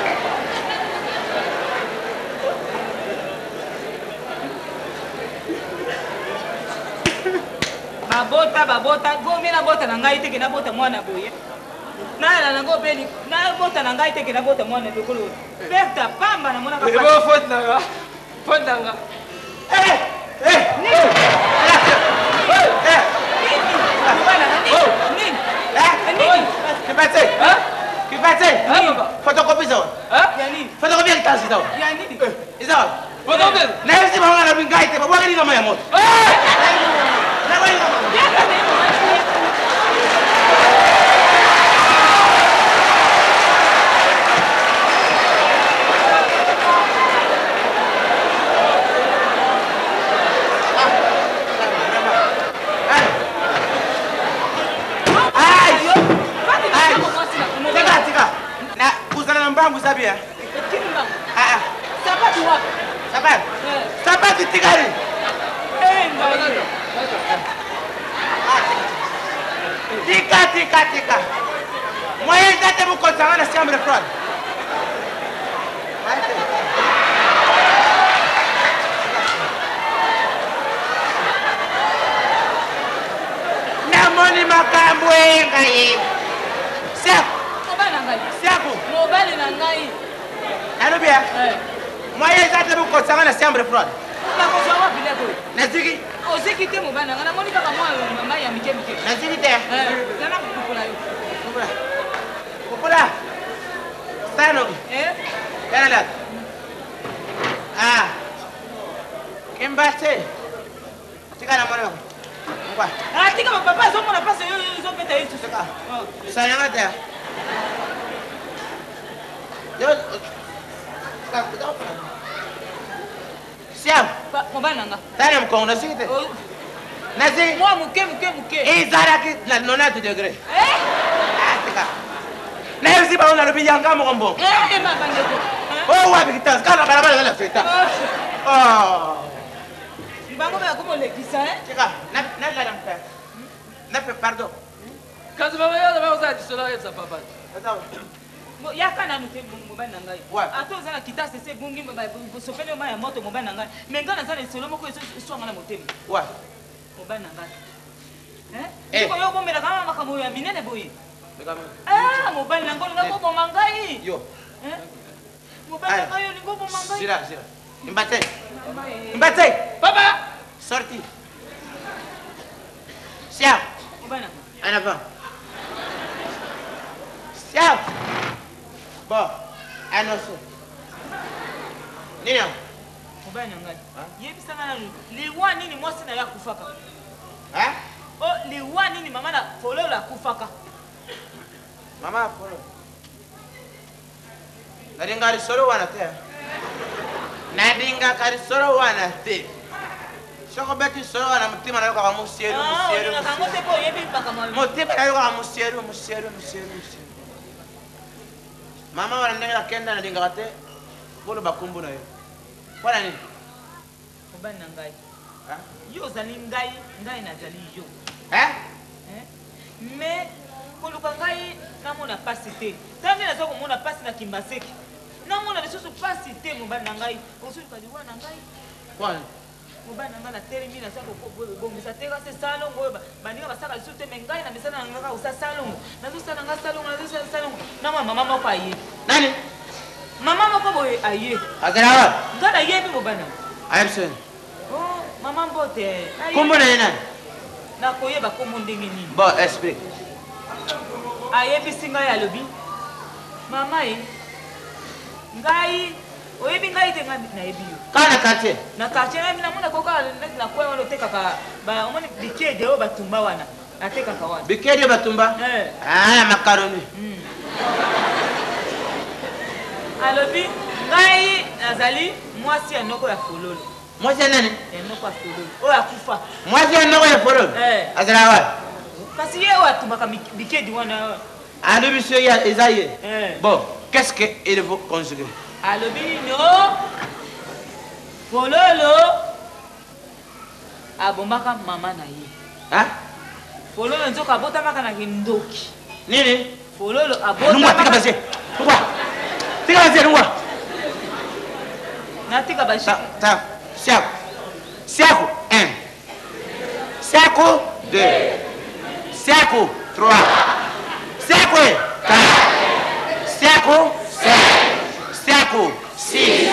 D: Babota, go mina bota na ngai teke na bota mwana boye. Na na go beli, na bota na ngai teke na bota mwana dokolo. Perta pamba na mwana ka.
F: Ebo faute na nga. Faute na nga.
B: Photocopie ça.
D: Yani.
B: Photocopie le taxi ça.
D: Yani.
B: Isa.
F: Photocopie.
B: Na hizi mama na bingai te, baba ni kama ya moto. Na wewe kama. mbangu sabia.
D: Kimba.
B: Ah.
D: Sapatu wapi?
B: Sapatu. Sapatu tigari.
D: Ngai.
B: Tika. Moyen date vous concernant la chambre froide. Namoni makambo ngai. Siaku.
D: Mobali na ngai.
B: Allô bien. Moyen date vous concernant la chambre froide.
D: Nakozwa wapi leko?
B: Naziki.
D: Oziki te mobali na ngai. Namoni kaka mama ya mike.
B: Naziki te.
D: Nana kukula yo.
B: Kukula. Sano. Yana la. Ah. Kimbate. Tika na mwana. Ngwa.
D: Tika papa zo mona pase yo zo peta yitu saka.
B: Sana ngata. Yo. Siam.
D: Mobali na ngai.
B: Tana mkongo naziki te. Nazi.
D: Moi muke.
B: Izaraki la 90 degrés. Tika. Nezi ba ona lobi yanga mogombo.
D: Baba ndeko.
B: Oh wapi kitasi kana barabara la feta. Oh.
D: Bango ba ko molekisa
B: Tika, na la mpa. Na pe pardon.
F: Kazi baba yala ba uza disola yetsa papa.
D: Yaka na nute mobali na ngai.
B: Ouais.
D: Atoza na kitasi se bungi ba sopele ma ya moto mobali na ngai. Menga na zana solo moko eswanga na motema.
B: Ouais.
D: Mobali na ngai. Ko yo bomela kama makambo ya minene boyi. Mobali na ngai ngabo bomba ngai.
B: Yo.
D: Mobali na ngai ngabo bomba ngai.
B: Sira. Mbate.
F: Papa.
B: Sorti. Siam.
D: Mobali na ngai.
B: En avant. Siam. Bon. Annonce. Nini?
D: Mobali na ngai. Yebisa na liwa nini mwasi na ya kufaka. Liwa nini mama na fololo la kufaka.
B: Mama polo. Nadinga risoro wana te. Nadinga karisoro wana te. Shoko beti soro wana mutima na kwa musieru.
D: Ngakangote po yebi baka mwa.
B: Mutima na kwa musieru. Mama wana ndinga kenda nadinga kate. Bolo bakumbu na yo. Kwa nini?
D: Mobali na ngai. Yo zali ngai na zali yo. Mais koluka ngai namona pasi te. Tangi nazo komona pasi na Kimbaseki. Namona lisusu pasi te mobali na ngai. Osu kaliwa na ngai.
B: Kwa
D: Mobali na ngai na telemi na sako bongisa te kasi salongo bandika basaka lisusu te mengai na misana na ngai usa salongo. Nazo sala ngai salongo. Na mama moko aye.
B: nani?
D: Mama moko boye aye.
B: Azarawa.
D: Ngana yebi mobali na.
B: Ayepsen.
D: Oh, mama mbote.
B: Kombo na nani?
D: Na koyeba kombo ndenge nini?
B: Bon, explique.
D: Ayebisi ngai alobi mama ngai oyebi ngai te ngai nayebi yo
B: Kana quartier.
D: na quartier ngai namona koka na kwa wana otekaka ba omoni bikede oyo batumba wana atekaka wana
B: Bikedi batumba? Macaroni.
D: alobi ngai nazali mwasi ya noko ya fololo.
B: Mwasi ya nani?
D: Ya noko ya fololo oyo akufa.
B: Mwasi ya noko ya fololo? Azarawa.
D: Kasi ye oyo atumbaka bikedi wana.
B: Alobi so ya Esaïe. Bon, qu'est-ce qu'il faut conjuguer?
D: Alobi no fololo abombaka mama na ye. Fololo nzoka abotamaka na kindoki.
B: Nini?
D: Fololo
B: Nungwa tika basi. Nungwa.
D: Natika basi.
B: Siaku 1. Siaku 2. Siaku 3. Siaku 4. Siaku 5. Siaku 6.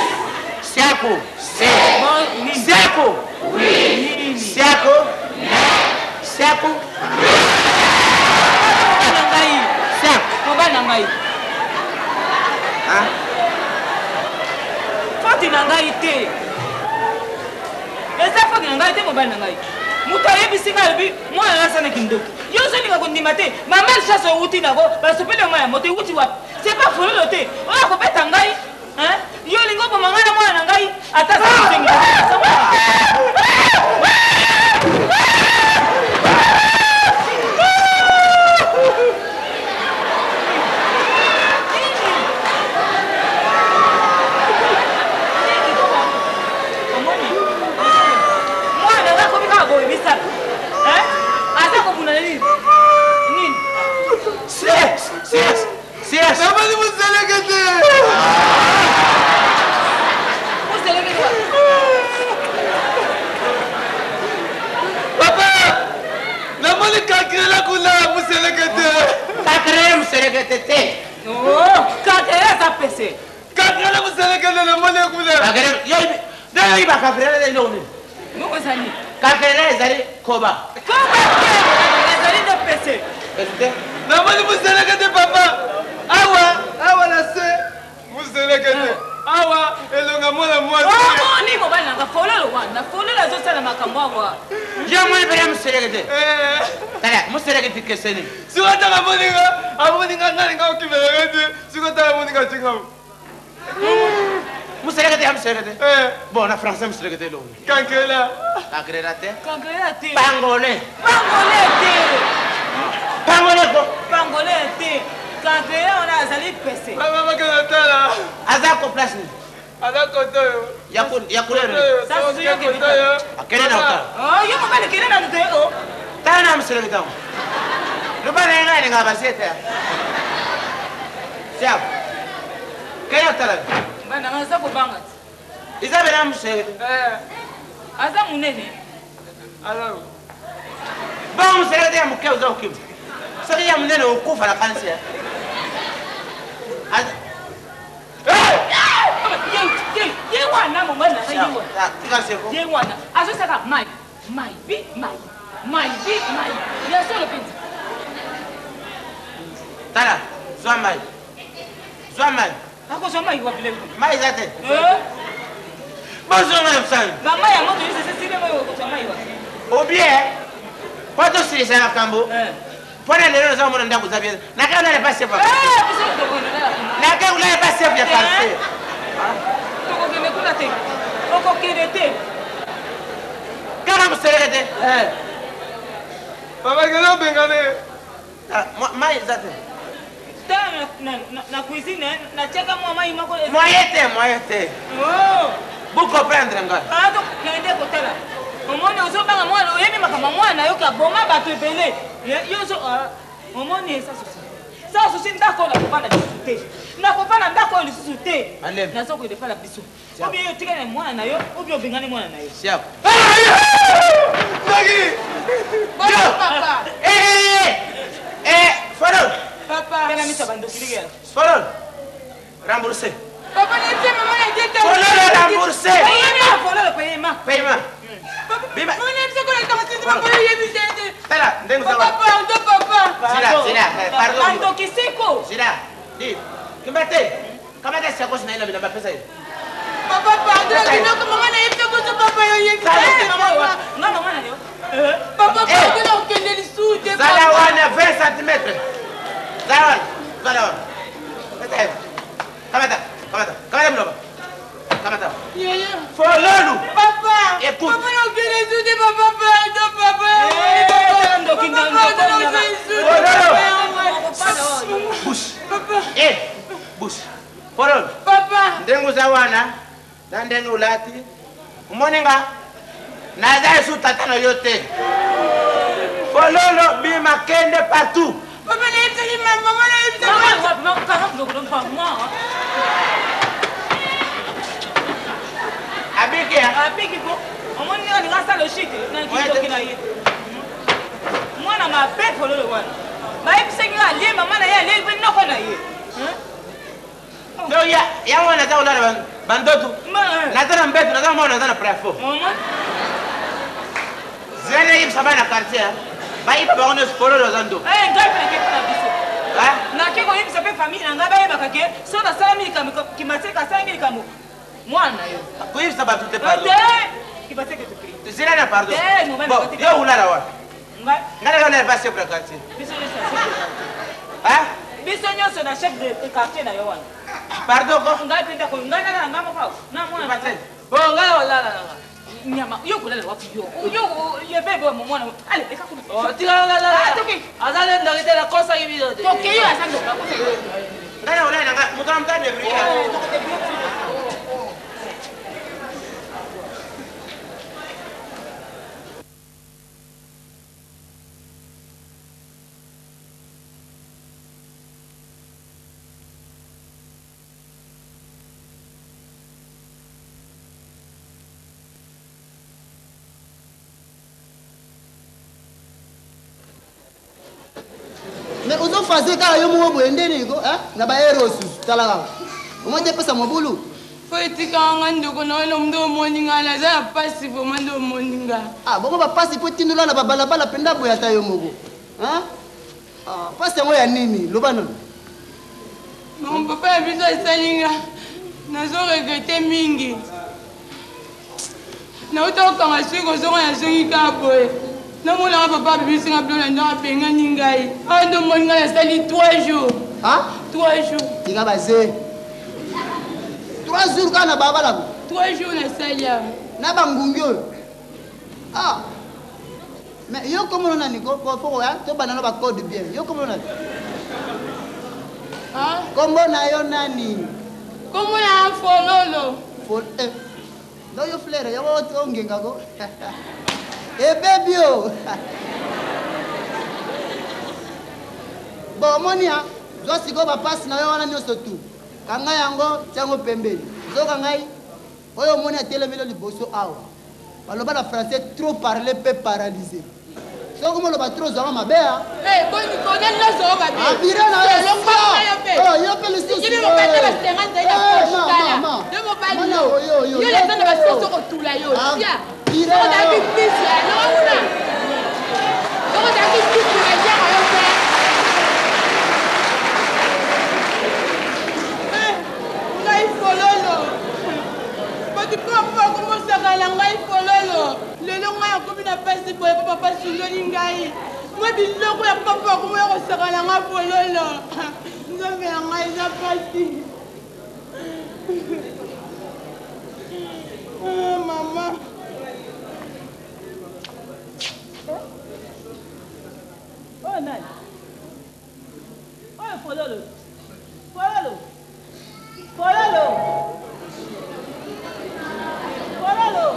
B: Siaku 7. Siaku 8. Siaku 9. Siaku
D: mobali na ngai. Foti na ngai te. Eza foti na ngai te mobali na ngai. Mutu ayebisi ngai alobi mwana nasana kindoki. Yo ozolinga kondima te. Mama lisasa outi nango basopeli yango ya moto euti wapi. C'est pas fololo te. Oyo akobeta ngai. Yo olingi oboma ngai na mwana na ngai ata sasengi.
B: Sias.
G: Namoni muselekete.
D: Muselekete wa.
G: Papa. Namoni kakela kuna muselekete.
B: Kakere muselekete te.
D: Oh, kakere za pese.
G: Kakela muselekete namoni kuna.
B: Kakere yo iba kakere le no ni.
D: Nuko sani.
B: Kakere ezali koba.
D: Koba ke. Ezali de pese.
B: Ete.
G: Namoni muselekete papa. Awa na se muselekete. Awa elonga mwana mwasi.
D: Oh, ni mo bana nga fololo wana. Fololo zo sala makambo wa.
B: Je mo ibere muselekete. Tala muselekete keseni.
G: Sikota amoninga ngani nga ukimelekete. Sikota amoninga chingamu.
B: Muselekete ya muselekete. Bon, na français muselekete lo.
G: Kankela.
B: Kakere te.
D: Kakere te.
B: Pangolais.
D: Pangolais te.
B: Pangolais ko.
D: Pangolais te. Kakere ona azali pese.
G: Mama kana tala.
B: Azako place ni.
G: Ada kotoyo.
B: Yakulere.
D: Sasa suyo ke
G: kotoyo.
B: Akere na uta.
D: Oh, yo mo bana kere na ntego.
B: Tana muselekete. Lo bana ngani ngaba seta. Siap. Kaya tala.
D: Bana nga za ko banga.
B: Izabe na muselekete.
D: Aza munene.
G: Alawo.
B: Ba muselekete ya mukeo za ukimu. Sasa ya munene ukufa la kansia.
D: Ye wana mo bana nga yiwa.
B: Tika seko.
D: Ye wana. Azo saka mai. Ya solo pinza.
B: Tala. Zwa mai.
D: Ako so mai wa bile.
B: Mai zate. Bonjour madame San.
D: Ba mai ya moto yese sile mai ko so mai wa.
B: Obie. Kwato siri sana kambo. Pona lelo za mwana ndangu za bieza. Na kana le passe pa.
D: Biso ko ko na.
B: Na kana ule passe ya quartier.
D: Ko ke me kula te. Ko kere te.
B: Kana muselekete.
G: Papa kana bengane.
B: Mai zate.
D: Na cuisine na cheka mo mai mako.
B: Moyete.
D: Oh.
B: Vous comprendre nga.
D: Donc kende ko tala. Omoni ozo banga mwana oyebi makama mwana yo ka boma bato ebele. Yo zo omoni esa susi. Sa susi ndako na kopana bisu te. Na kopana ndako lisusu te. Na zo ko defala bisu. Obi yo tika na mwana na yo, obi obingane mwana na yo.
B: Siap.
G: Nagi.
C: Papa.
B: Farol.
C: Papa.
D: Kana misa bando kilige.
B: Farol. Remboursé.
C: Papa n'était maman n'était pas.
B: Farol remboursé. Paiement.
C: Bima. Mon ami c'est quoi la tête de papa il est visé.
B: Tala, ndengu sawa.
C: Papa.
B: Sila, pardon.
D: Bando kisiko.
B: Sila. Di. Kimbate. Kamata siako sina ila bila mapesa hiyo.
C: Papa pardon, kidogo mama na hivi kwa papa yeye.
D: Nga mama na yo.
C: Papa pardon ukende lisute.
B: Zala wana 20 cm. Zala wana. Mete. Kamata mloba. Kamata.
C: Yeye.
B: Fololu.
C: Papa.
B: Écoute.
C: Papa ukende lisute papa pardon papa.
D: Ndo kinga.
B: Bush. Papa. Bush. Fololu.
C: Papa.
B: Ndengu za wana. Na ndengu ulati. Umoninga. Na za su tatana yote. Fololo bima kende partout.
C: Papa na hivi mama na hivi.
B: Abike.
D: Abiki ko. Omoni ni ngasa lo shike na kidoki na ye. Mwana mabe fololo wana. Ba episenga ali mama na ye ali pe noko na ye.
B: No ya wana za ulala bandotu. Na tana mbetu na tana mwana na prefo.
D: Mama.
B: Zene yim sabana quartier. Ba ipa ba ono fololo zando.
D: Ngapi na kepa biso.
B: Ha?
D: Na kiko yim sape famille nga ba yeba kake so na sala mili kam kimateka sala mili kam mwana yo.
B: Ko yim sabatu te pardon.
D: Kibateke to pri.
B: Zene na pardon. Bon, yo ulala wa. Ngala kana passer pour quartier.
D: Biso ni sa.
B: Ha?
D: Biso nyoso na chef de quartier na yo wana.
B: Pardon ko?
D: Ngapi nda ko ngana na ngamo fa. Na mwana.
F: Bon, ngala walala.
D: Nyama yo kulala wapi yo. Yo ye bebe mwana. Ale eka kuna.
F: Oh, tira ngala.
D: Toki.
F: Azale ndagite la kosa hivi yote.
D: Toki yo asando ka kosa.
B: Ngala ulala nga mutamtane bria.
H: Mais ozo fazer kala yo mo boende ni ko, hein? Na ba héros talaka. O mo te pesa mobulu.
C: Fo etikanga ndoko na lo mdo moninga na za pasi fo mando moninga.
H: Ah, bongo ba pasi po tindula na balabala penda boya ta yo moko. Hein? Ah, pasi ngo ya nini? Loba non.
C: Mon papa biso salinga. Nazo regrette mingi. Na utokanga siko zonga ya zongi ka boye. Na mona papa biso nga blona ndo apenga ningai. Ando moninga na sali 3 jours.
H: Hein?
C: 3 jours.
H: Tinga bazé. 3 jours kana babala.
C: 3 jours na salia.
H: Na bangungi oyo. Ah. Mais yo comment on a ni ko fo ya to banana ba code bien. Yo comment on a?
C: Ah?
H: Comment na yo nani?
C: Comment na fololo?
H: Fol no yo flare yo to ngenga go. Eh baby yo. Bon monia, zo siko ba pass na yo wana nyoso tu. Kanga yango tiango pembeli. Zo kangai oyo monia telemelo liboso awa. Baloba na français trop parler peut paralyser. So como lo batro zo ma bea.
C: Eh, bon ni connais la zo ba be.
H: Abira na yo. Oh, yo pe le stu.
C: Ni mo ba te ba stenga nda poche kala. De mo ba yo. Yo le tanda ba so ko tula yo. Sia. Ira. So da bi pisi ya no una. So da bi pisi ya ya yo pe. Eh, ngai fololo. Bati papa como sa kala ngai fololo. Lelo ngai ko bina pasi boy papa sungoni ngai. Moi biloko ya papa ko mo ko sakala nga fololo. Nzambe ngai za pasi. Ah mama.
E: Oh nani? Oh fololo. Fololo. Fololo. Fololo.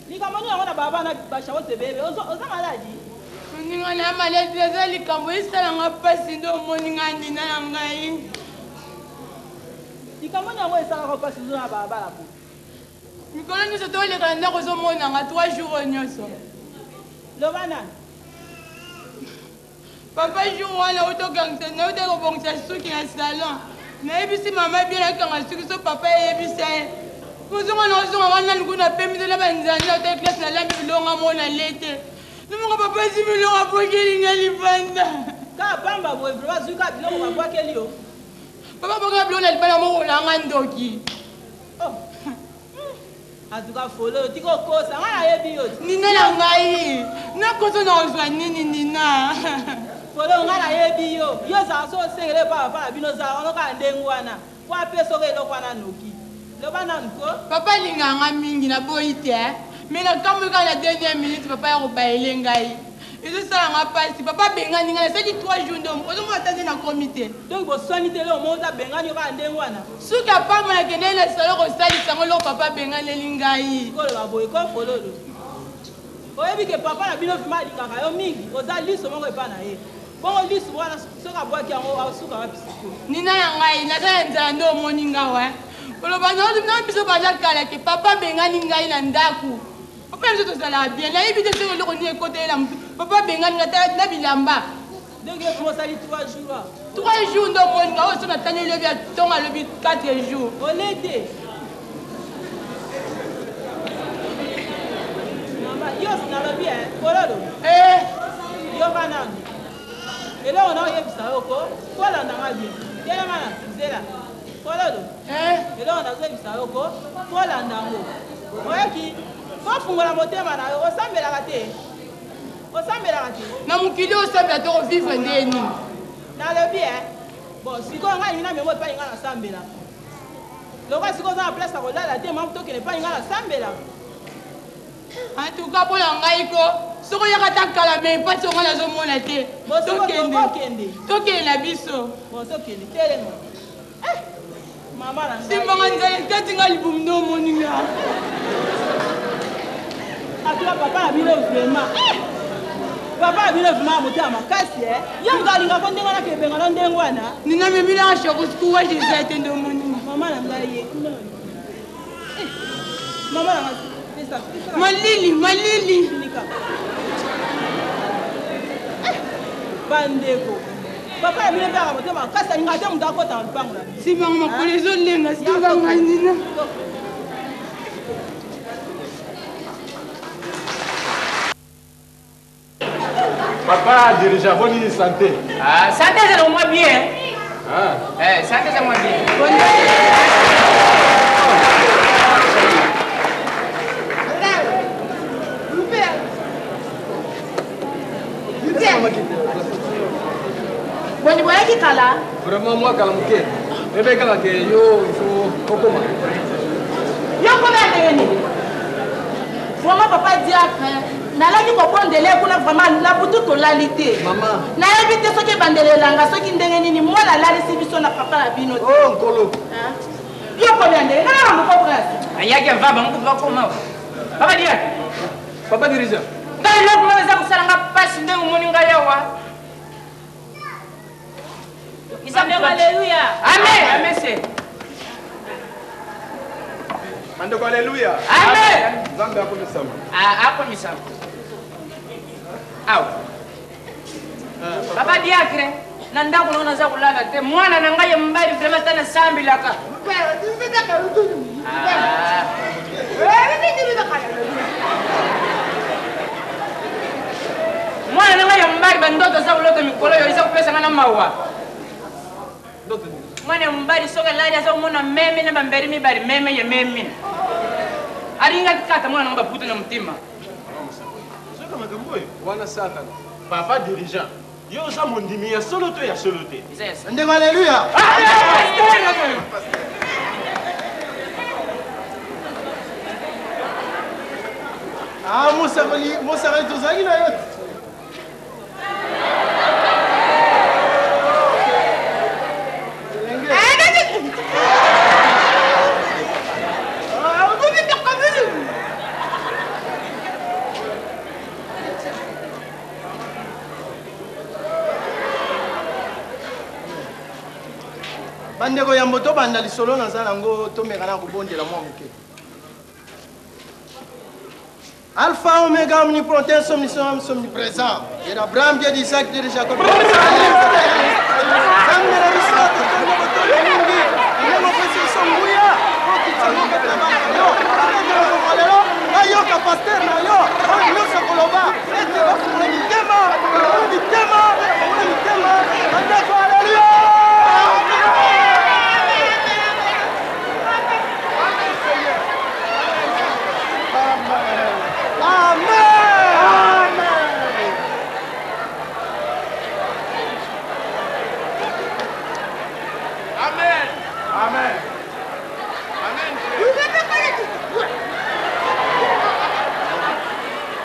E: Likamoni yango na baba na bashawo sebebe oza maladi.
C: Moninga na maladi eza likambo esalanga pasi ndo moninga ndina na ngai.
E: Likamoni yango esalaka pasi ndo na baba la po.
C: Mikolo nyonso toleka na ndako ozomonanga 3 jours nyonso.
E: Loba nani?
C: Papa jour wana otokangisa na ote kobongisa suki na salon. Nayebisi mama bien akanga suki so papa yebisa ye. Kuzonga na ozonga wana nikuna pembe na banzani ote classe na lambi bilonga mona lete. Numunga papa si bilonga pokeli ngali banda.
E: Ka pamba boy bro zuka bilonga pokeli yo.
C: Papa boka bilonga libana mo na ngandoki.
E: Oh. Azuka folo tiko kosa nga yebi yo.
C: Nina na ngai. Na koso na ozwa nini nina.
E: Folo nga na yebi yo. Yo za so sengele papa bino za ono ka ndengwana. Kwa peso ke lokwana noki. Loba nanko.
C: Papa linganga mingi na boite. Mais na kamwe ka la dernière minute papa ya ko baile ngai. Izo sala nga pasi papa benga ninga na saki 3 jours ndom. Ozo mo atande na comité.
E: Donc bo sanité le mo za benga ni ka ndengwana.
C: Suka pa mo na kende na sala ko sali sango lo papa benga lelingai.
E: Ko lo boy ko folo lo. Oyebi ke papa na bino fima likaka yo mingi. Oza liso moko epa na ye. Bongo liso wana soka bwaki yango asuka wa pisiko.
C: Nina ya ngai na za nzala ndo moninga wa. Koloba na biso baza kala ke papa benga ningai na ndaku. Papa biso tozala bien. Na yebi te soko loko ni ekote la papa benga ninga na bilamba.
E: Donc il faut salir 3 jours.
C: 3 jours ndo moninga o so na tani lebi atonga lebi 4 jours.
E: O l'été. Mama, yo na la bien. Kololo. Yo banana. Et là on a yebisa yoko. Kola ndanga bien. Tela mana zela. Kololo. Et là on a yebisa yoko. Kola ndango. Oyaki. Ko fungola motema na yo osambela kate. Osambela kate.
C: Na mukili osambela to vivre ndeni.
E: Na le bien. Bon, si ko nga ina memo pa inga na sambela. Loka si ko za place ko la te mam to ke ne pa inga na sambela.
C: En tout cas pour ngai ko soko yaka takala me pa songa na zo mona te. Tokende na biso.
E: Bon tokende telemo. Mama na ngai.
C: Simba nzale tati ngali bumno moninga.
E: Atula papa na bino vraiment. Papa bino vraiment motema makasi Yanga linga ko ndenga na kebenga na ndengwana.
C: Nina mimi na shoko sikuwa jisete ndo moninga.
E: Mama na ngai. Mama na ngai.
C: Malili.
E: bandeko papa ya bino mpaka motema kasi alinga te moto akota lupango na bino
C: sibango makolo ezolenga sibango nina
G: Papa dirigeant, bonne santé.
B: Ah, santé c'est le moins bien.
G: Ah.
B: Santé c'est moins bien.
A: Boni boya ki kala.
G: Vraiment moi kalamuke. Ebe kala ke yo il faut kokoma.
A: Yo comment ndeni? Vraiment papa dit après. Nalaki kopondele kuna vraiment la butu to lalité.
G: Maman.
A: Na éviter soki bandele langa soki ndenge nini mwana lalisi biso na papa na bino.
G: Oh nkolo.
A: Hein? Yo comment ndenge? Na mo comprendre.
B: Ayaki va bango va koma. Papa dit.
G: Papa dirigeant.
B: Ngai lo kuma za kusala pasi ndengo moni ngai yawa.
A: Alléluia.
B: Amen. Amen c'est.
G: Mandeko alléluia.
B: Amen.
G: Nzambe akomisama.
B: Akomisama. Aw. Papa diakre na ndako naona za kulala te mwana na ngai mbali vraiment tana sambi laka. Mwana na ngai mbali bandoto za kulota mikolo yo isa kupesa ngana mawa. Mwana mbali soka lali asa umona meme na bamberi mibali meme ye meme. Aringa kikata mwana ngaba puta na mtima.
G: Soka makambo wana satana. Papa dirigeant. Yo sa mondimi ya solo to ya solo te.
H: Ndeko alléluia. Ah musakali tozalaki na yo. bandeko ya moto banda lisolo naza nango tomeka na kobondela mwa moke alpha omega omnipotent omniprésent et abraham dieu d'isaac dieu de jacob zambela biso totongo botoyo mingi ndenge opesi biso nguya okitsangoketabanayo lelo nayoka paster na yo oyo nyonso koloba ete bafungola mitema bandeko aleluya.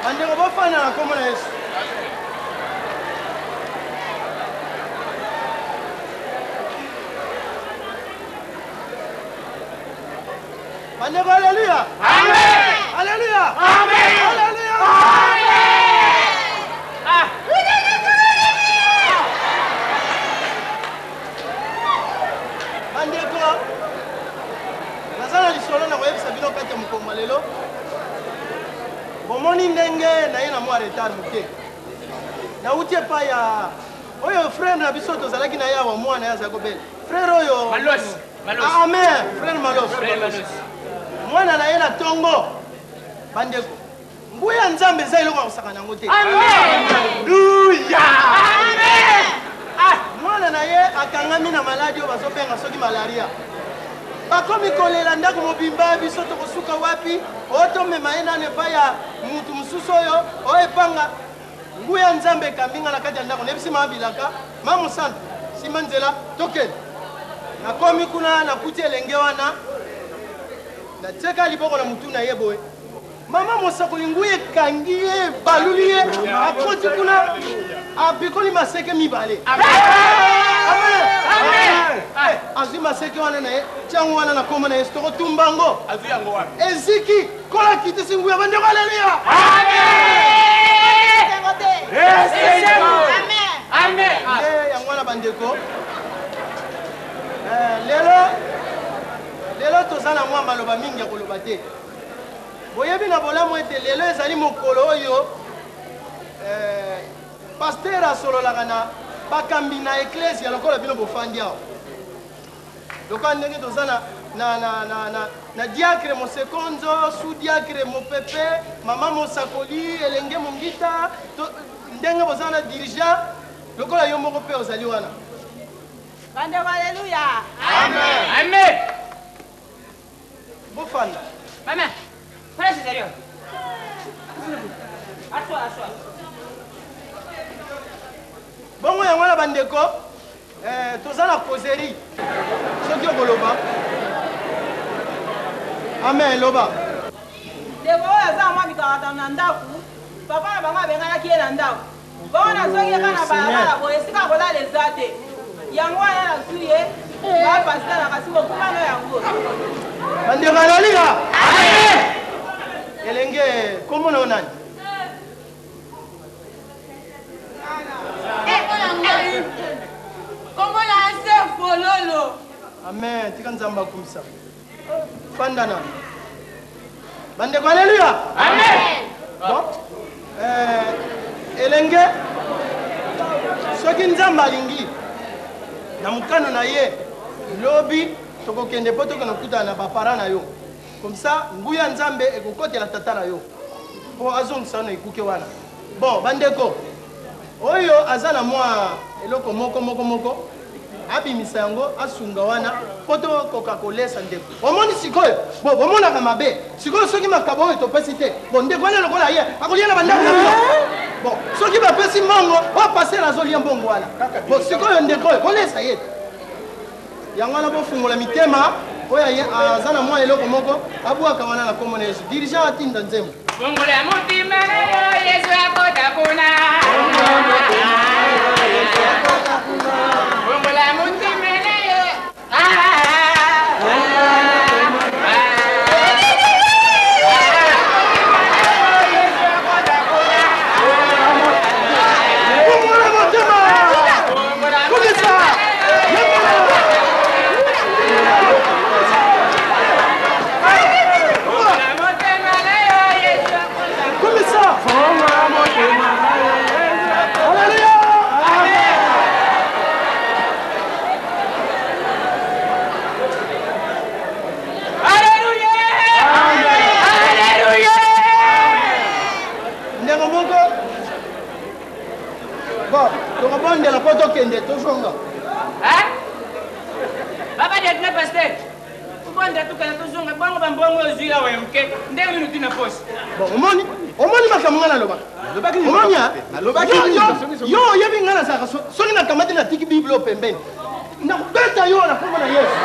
H: Andeko bafana na kombo na Yesu. Bandeko haleluya. Amen. Haleluya. Amen. Haleluya. Amen. Ah. Bandeko nazana lisolo na koyebisa bino kati ya mokoma lelo. Bomoni ndenge na ye na mwa retard moke nauti epai ya oyo frère na biso tozalaki na ye awa mwana ye azali kobela frère oyo
B: Malosi.
H: amen frère Malosi mwana na ye na ntongo bandeko nguya nzambe eza eloko ya kosaka nango te alleluya mwana na ye akangami na maladi oyo bazobenga soki malaria bakomi kolela ndako mobimba biso tokosuka wapi oyo tomema ye nano epai ya mutu mosusu oyo oyo epanga nguya nzambe ekambinga na kati ya ndako nayebisi maa bilaka ma mosante nsima nzela tokende nakomi kuna nakuti elenge wana natieka liboko na mutu na ye boye mama mosakoli nguya ekangi ye baluli ye akoti kuna abikoli maseke mibale azwi maseke wana na ye tiango wana na kombo na yesu tokotumbango eziki kola kitisi nguya bandeko aleluya yango wana bandeko lelo toza na mwa maloba mingi ya koloba te boyebi na bolamu ete lelo ezali mokolo oyo pasteur asololaka na bakambi na eklesi lokola bino bofandi awa lokola ndenge toza na diacre mosekonzo sous-diacre mopepe mama mosakoli elenge mongita ndenge boza na dirigeant lokola yo moko mpe ozali wana
C: bandeko aleluya
B: Amen.
H: bofanda
D: Maman, prenez ce sérieux. Assois.
H: bongo yango wana bandeko toza na causerie soki okoloba amen loba
C: ndeko oyo aza mwa mikakata na ndako papa na bango abenganaki ye na ndako bongo nazongi eka na balabala boye esika kolala eza te yango wana nasu ye bapasita na kasi bokumano yango
H: bandeko alolika elenge komona o nani
C: komona ase fololo
H: amen tika nzambe akumisa fanda nani bandeko aleluya bon elenge soki nzambe alingi na mokano na ye lobi tokokende mpo tokende kutana na bapara na yo comme ça nguya nzambe ekokotela tata na yo mpo azongisa wana ekuke wana bon bandeko oyo aza na mwa eloko moko abimisa yango asunga wana mpo tokoka kolesa ndeko omoni sikoyo bo bomonaka mabe sikoyo soki makabo oyo topesi te bo ndeko wana lokola ye akolia na bandako na bino bon soki bapesi mbongo oyo pasere azolia mbongo wana bo sikoyo ndeko oyo kolesa ye yango wana bofungola mitema oyo aza na mwa eloko moko abwaka wana na kombo na yesu dirigant atinda nzembo
B: Fungola mutima nayo Yesu akota kuna. Fungola mutima nayo.
H: tokobondela mpo tokende tozonga
D: Papa de na pasteur. Ubonda tukana tozonga bongo bambongo ozira wa mke. Ndenge minu tina posi.
H: bon omoni makambo nga naloba omoni yo oyebi nga nazalaka soki nakamati natiki biblo pembeni nakobeta yo na kombo na yesu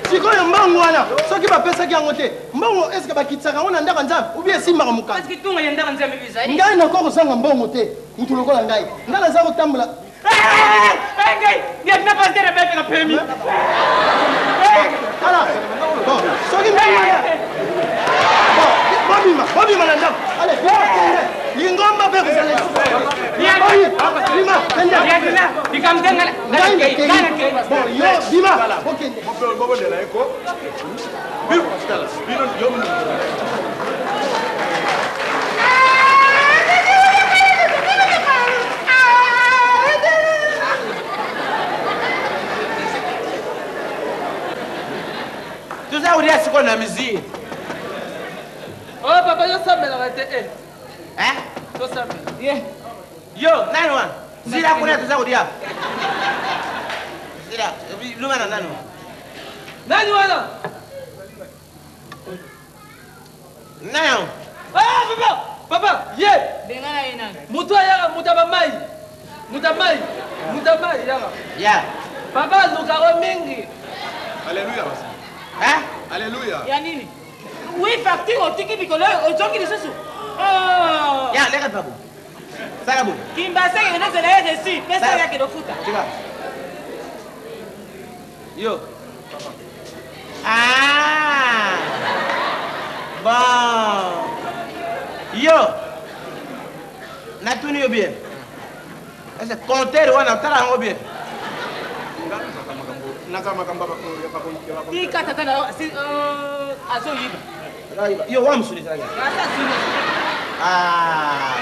H: sikoyo mbongo wana soki bapesaki yango te mbongo eske bakitisaka yango na ndako nzambe ubi esimbaka mokanda ngai nako kosanga mbongo te mutu lokola ngai ngai naza kotambola soki bobima na ndako ale bikende lingomba mpe kozala yo bima okende
I: bobondela eko
B: Tuza uria siko na mizi.
F: Oh papa yo sambela te to sambela.
B: Yo, nani wana? Zira kuna tuza uria. Zira, luma na nani wana?
F: Nani wana?
B: Nani?
F: Papa, ye.
D: Bengana ina.
F: Mutabamai. Mutamai yaga.
B: Ya.
F: Papa lukaro mingi.
I: Alléluia. Alléluia.
D: Ya nini? Oui, facture otiki bikolo ojongi lisusu. Oh.
B: Ya, leka babu. Sarabu.
D: Kimbase ngene zela ya desi, pesa yake dofuta.
B: Chika. Yo. Ah. Bon. Yo. Natuni yo bien. Ese compteur wana tala ngo bien.
D: Tika tata na azo yiba.
B: Yo wa msuli tala.
D: Asa sulu.
B: Ah.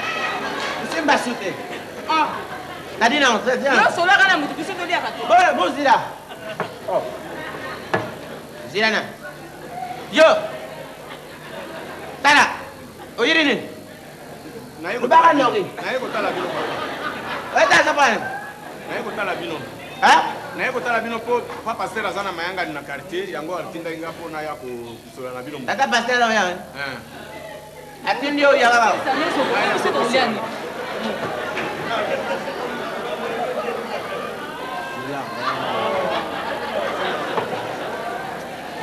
B: C'est ma soute. Ah. Nadi non, c'est bien.
D: Yo solo kana mutu biso to dia ka to.
B: Bon Zila. Oh. Zila na. Yo. Tala. Oyiri ni.
I: Naye
B: ko baka nogi.
I: Naye ko tala bino.
B: Eta sa pa.
I: Naye ko tala bino.
B: Ha?
I: Naye ko tala bino po papa pasteur azana mayanga na quartier yango atinda inga po na ya ko sola na bino.
B: Tata pasteur la ya. Atindi yo ya baba.
D: Biso to liani.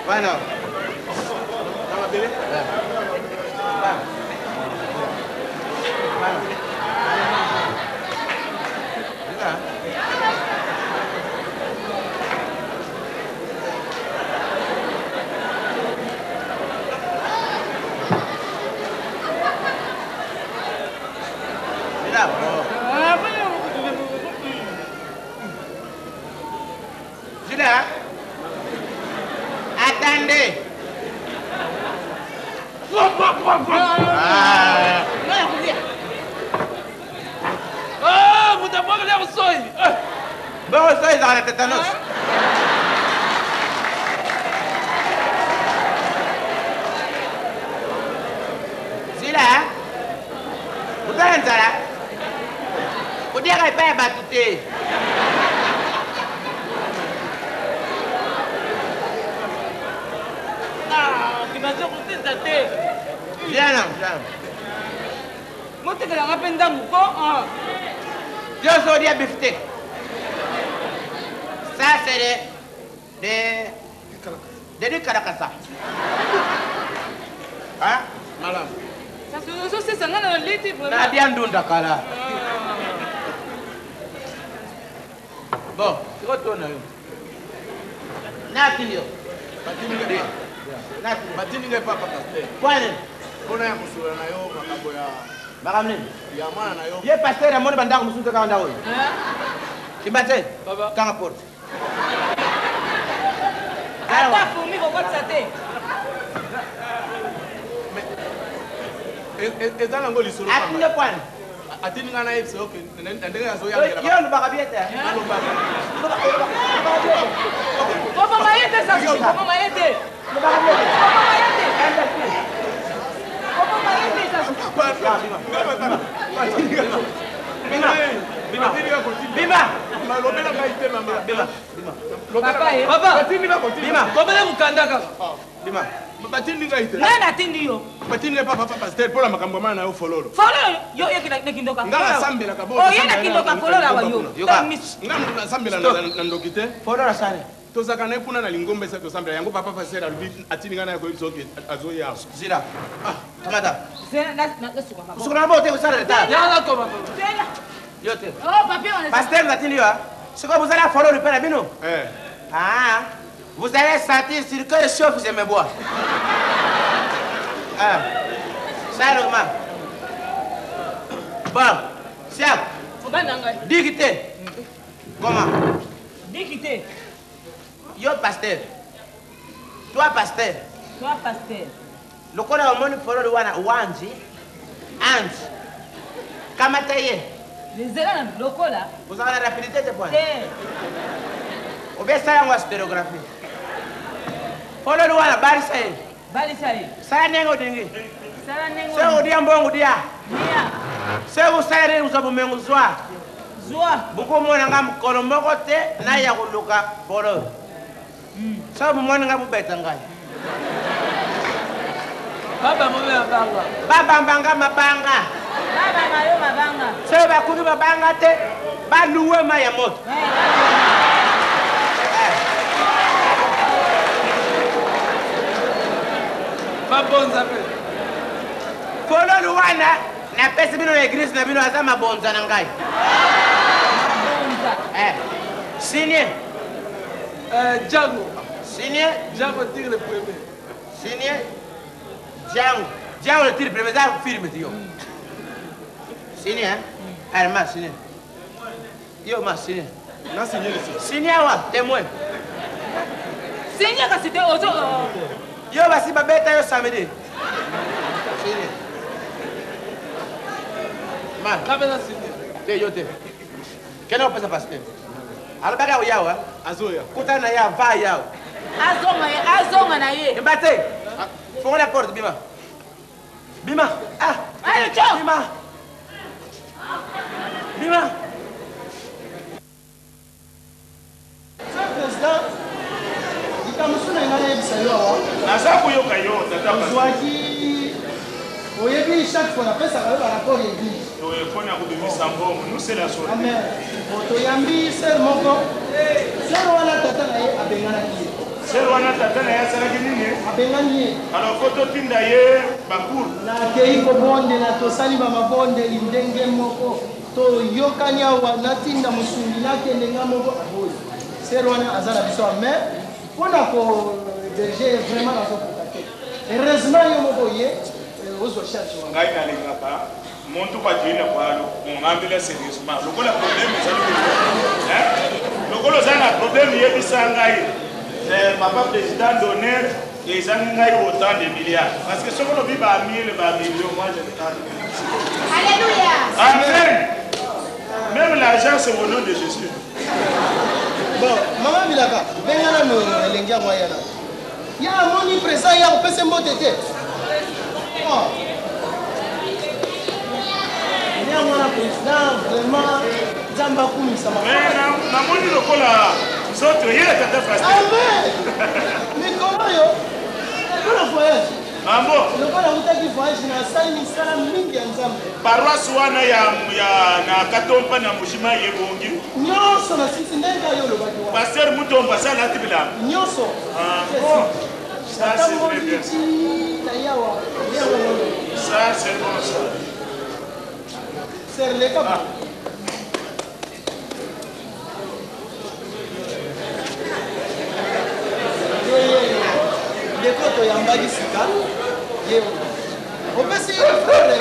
B: Bueno.
I: Tama bele?
B: Sudah? Attendez.
F: Ah, muda boga leva soi.
B: Boga soi dans la tétanos. Sila? Bukan salah. Udah kayak apa batu teh?
D: Kibazo kutinda te.
B: Viens, viens.
D: Mote kala ngapenda muko.
B: Yo soy dia bifte. Ça c'est de Caracasa. Hein?
I: Malam.
D: Ça c'est ça ngana liti vraiment.
B: Na dia ndunda kala. Bon, tu retournes. Na kilio.
I: Batini nge. Batini nge papa pasteur.
B: Kwani?
I: Bona ya kusura na yo makambo ya
B: Makamni.
I: ya mwana na yo.
B: Ye pasteur amoni bandako musuka kanda oyo. Kimbate?
F: Baba.
B: Kanga porte.
D: Ata fumi ko kotsa te.
I: Ezana ngo lisolo
B: Atinde kwani?
I: Atini ngana yebse okay. Ndenge yazo ya ngela.
B: Yo lubaka biete.
D: Papa maete sa sushi, papa maete.
B: Lubaka biete.
D: Papa maete.
B: Papa maete sa sushi. Bima. Bima. Bima.
I: Malobela ngaite mama.
B: Bima.
D: Papa e.
F: Papa,
I: Batini nga koti.
B: Bima.
F: kobele mukanda kaka.
B: Bima.
I: Batini ngaite.
D: Nana tindi yo.
I: Batini nge papa pasteur pola makambo mana na yo fololo.
D: Folo yo kina kindoka.
I: Ngala sambela ka bo.
D: Oh yena kindoka folo wa yo.
I: Ngam na sambela na ndokite.
B: Fodora sana.
I: Tozaka na kuna na lingombe sa tosambela yango papa pasteur albi atini ngana ko yebso ke azoya.
B: Zira. Ah, kamata.
D: Zena na suka papa.
B: Usukuna bote kusala leta.
F: Yala ko baba.
D: Zena.
B: Yote.
D: Oh papi on est.
B: Pasteur natini yo. C'est quoi vous allez follow le père Bino? Ah. Vous allez sentir sur que le chauffe je me bois. Ah. Ça le mal. Bon. Siap. Dictez. Comment?
D: Dictez.
B: Yo pasteur. Toi pasteur.
D: Toi pasteur.
B: Le code au monde follow le wana wanji. Ange. Kamataye.
D: Les élèves locaux là.
B: Vous avez la rapidité de point.
D: Eh.
B: Obe ça en stéréographie. Follow le wana barisay.
D: Balisai.
B: Ça nengo dingi.
D: Sala nengo.
B: C'est au dia mbongo dia.
D: Nia.
B: C'est au saire nous avons mengo zwa.
D: Zwa.
B: Buko mona ngam kono moko te na ya kuluka follow. Ça bu mona ngabu betangai.
F: Baba mo ya banga.
B: Baba mbanga mabanga.
D: Baba mayo mabanga.
B: C'est ba kuni mabanga te ba luwe ma ya moto.
F: Mabonza pe.
B: Follow luwana na pesi bino église na bino aza mabonza na ngai. Signé.
F: Django.
B: Signé.
F: Django tire le premier.
B: Signé. Django. Django le tire le premier. Ça filme yo. Signé hein. Elle m'a signé. Yo m'a signé.
I: Na signé le
B: signé wa témoin.
D: Signé que c'était auto.
B: Yo basi babeta yo samedi. Signé. Man.
F: Kabela sidi.
B: Te yote. Kena pesa pasteur. Albaga uyawa.
I: Azoya.
B: Kutana ya va yawa.
D: Azonga na ye.
B: Mbate. Fonga la porte Bima. Bima. Ah.
D: Allez, ciao.
B: Bima. Bima.
H: Président, ikamusuna ngana yebisa yo awa.
G: naza koyoka yo tata
H: Ozwaki oyebi chaque fois napesaka yo barapport église.
G: mpona kobimisa mbongo nusela soni
H: Amen. Toyambi ser moko. Ser wana tata na ye abenganaki ye.
G: ser wana tata na ye asalaki nini
H: Abengani ye.
G: alors fo totinda ye bakour
H: Nakei kobondela tosali bamabondeli ndenge moko toyokani awa natinda mosungi nakende nga moko aboyi. Ser wana aza na biso ame mpona koberger vraiment nazokoka te. Heureusement yo moko ye ozwa charge wana.
G: ngai nalingaka muntu kwajina kwalo ungambela sérieusement lokola problème ezali lokola oza na problème yebisa ngai papa président d'honneur ezangi ngai autant de milliards parce que soki olobi bamille bamillion moi je ne parle
C: Alléluia.
G: amen même l'argent c'est au nom de Jésus.
H: Bon, mama bilaka bengana no elengi yango ayana ya amoni présent ya kopesa mbote te yango wana président vraiment nzambe akumisa
G: namoni lokola nzoto ye tata
H: amen mikolo oyo lokola voyage
G: ambo
H: lokola utaki voyage nasali misala mingi ya nzambe
G: paroisse wana na katompa na mushima yebongi
H: nyonso nasisi ndenge ayo olobaki wana
G: paster mutomba asalati bilamba
H: nyonso
G: ça c'est très bien
H: na yawa
G: ça c'est bon ça
H: ser leka ndeko toyambaki sika ye opesi frere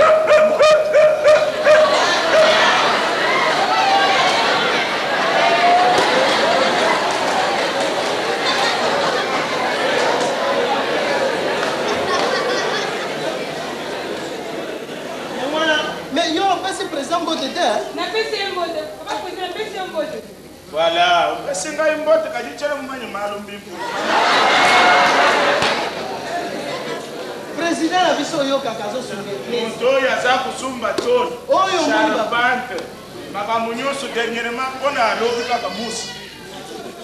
H: mais yo opesi président mbote te
C: Napesi ye mbote. Papa président, napesi ye mbote.
G: voilà opesi ngai mbote kajicele mumanyi malo mbimbu
H: président na biso oyokaka azosunga eglise
G: moto oyo aza kosumba toni
H: oyo
G: charpante makambo nyonso dernièrement mpona alobi kaka musu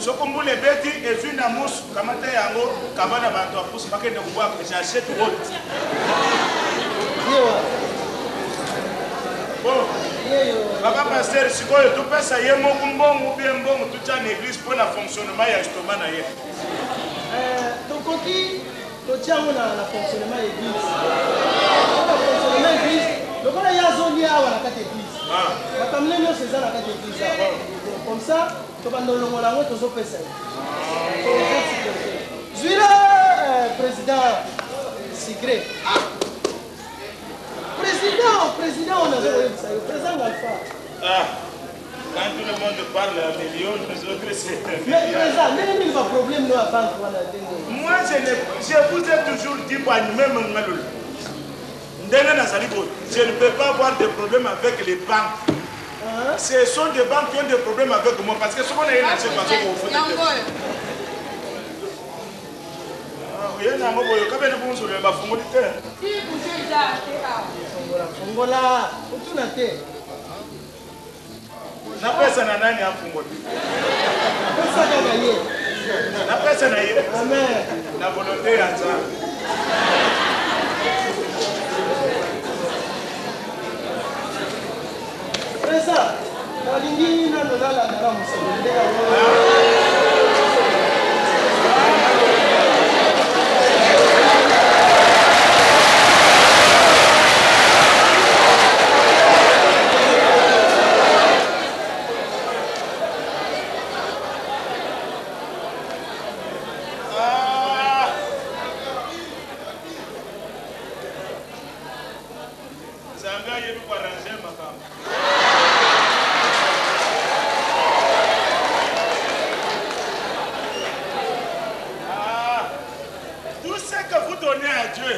G: soko mbula ebeti ezwi na musu kamata yango kaba na bato apusi bakende kobwaka jachete wote bon papa paster sikoyo topesa ye moko mbongo bie mbongo tutya na église mpona fonctionnement ya estoma na ye
H: tokoki totiango na fonctionnement église na fonctionnement église lokola ye azolia awa na kati église makambo ne nyonso eza na kati église awa comme ça tobanda olongola yango tozopesa ye zwila président Sigre président on avait koyebisa yo président Alpha
G: quand tout le monde parle à million les autres c'est
H: mais président ndenge nini ba problème no ya banque wana ndenge
G: moi je vous ai toujours dit même ngalolo ndenge nazali boye je ne peux pas avoir de problème avec les banques ce sont des banques qui ont des problèmes avec moi parce que ce qu'on a eu dans ce bateau au fond oye nango boye kabene bonzolo ya bafungoli te
H: fongola otuna te
G: napesa na nani afungoli
H: pesa kaka ye
G: napesa na ye
H: amen
G: na volonté ya nzambe
H: pesa nalingi nanolalanda mosolo ndenge
G: nzambe ayebi kuarrange makambo tout ce que vous donnez à Dieu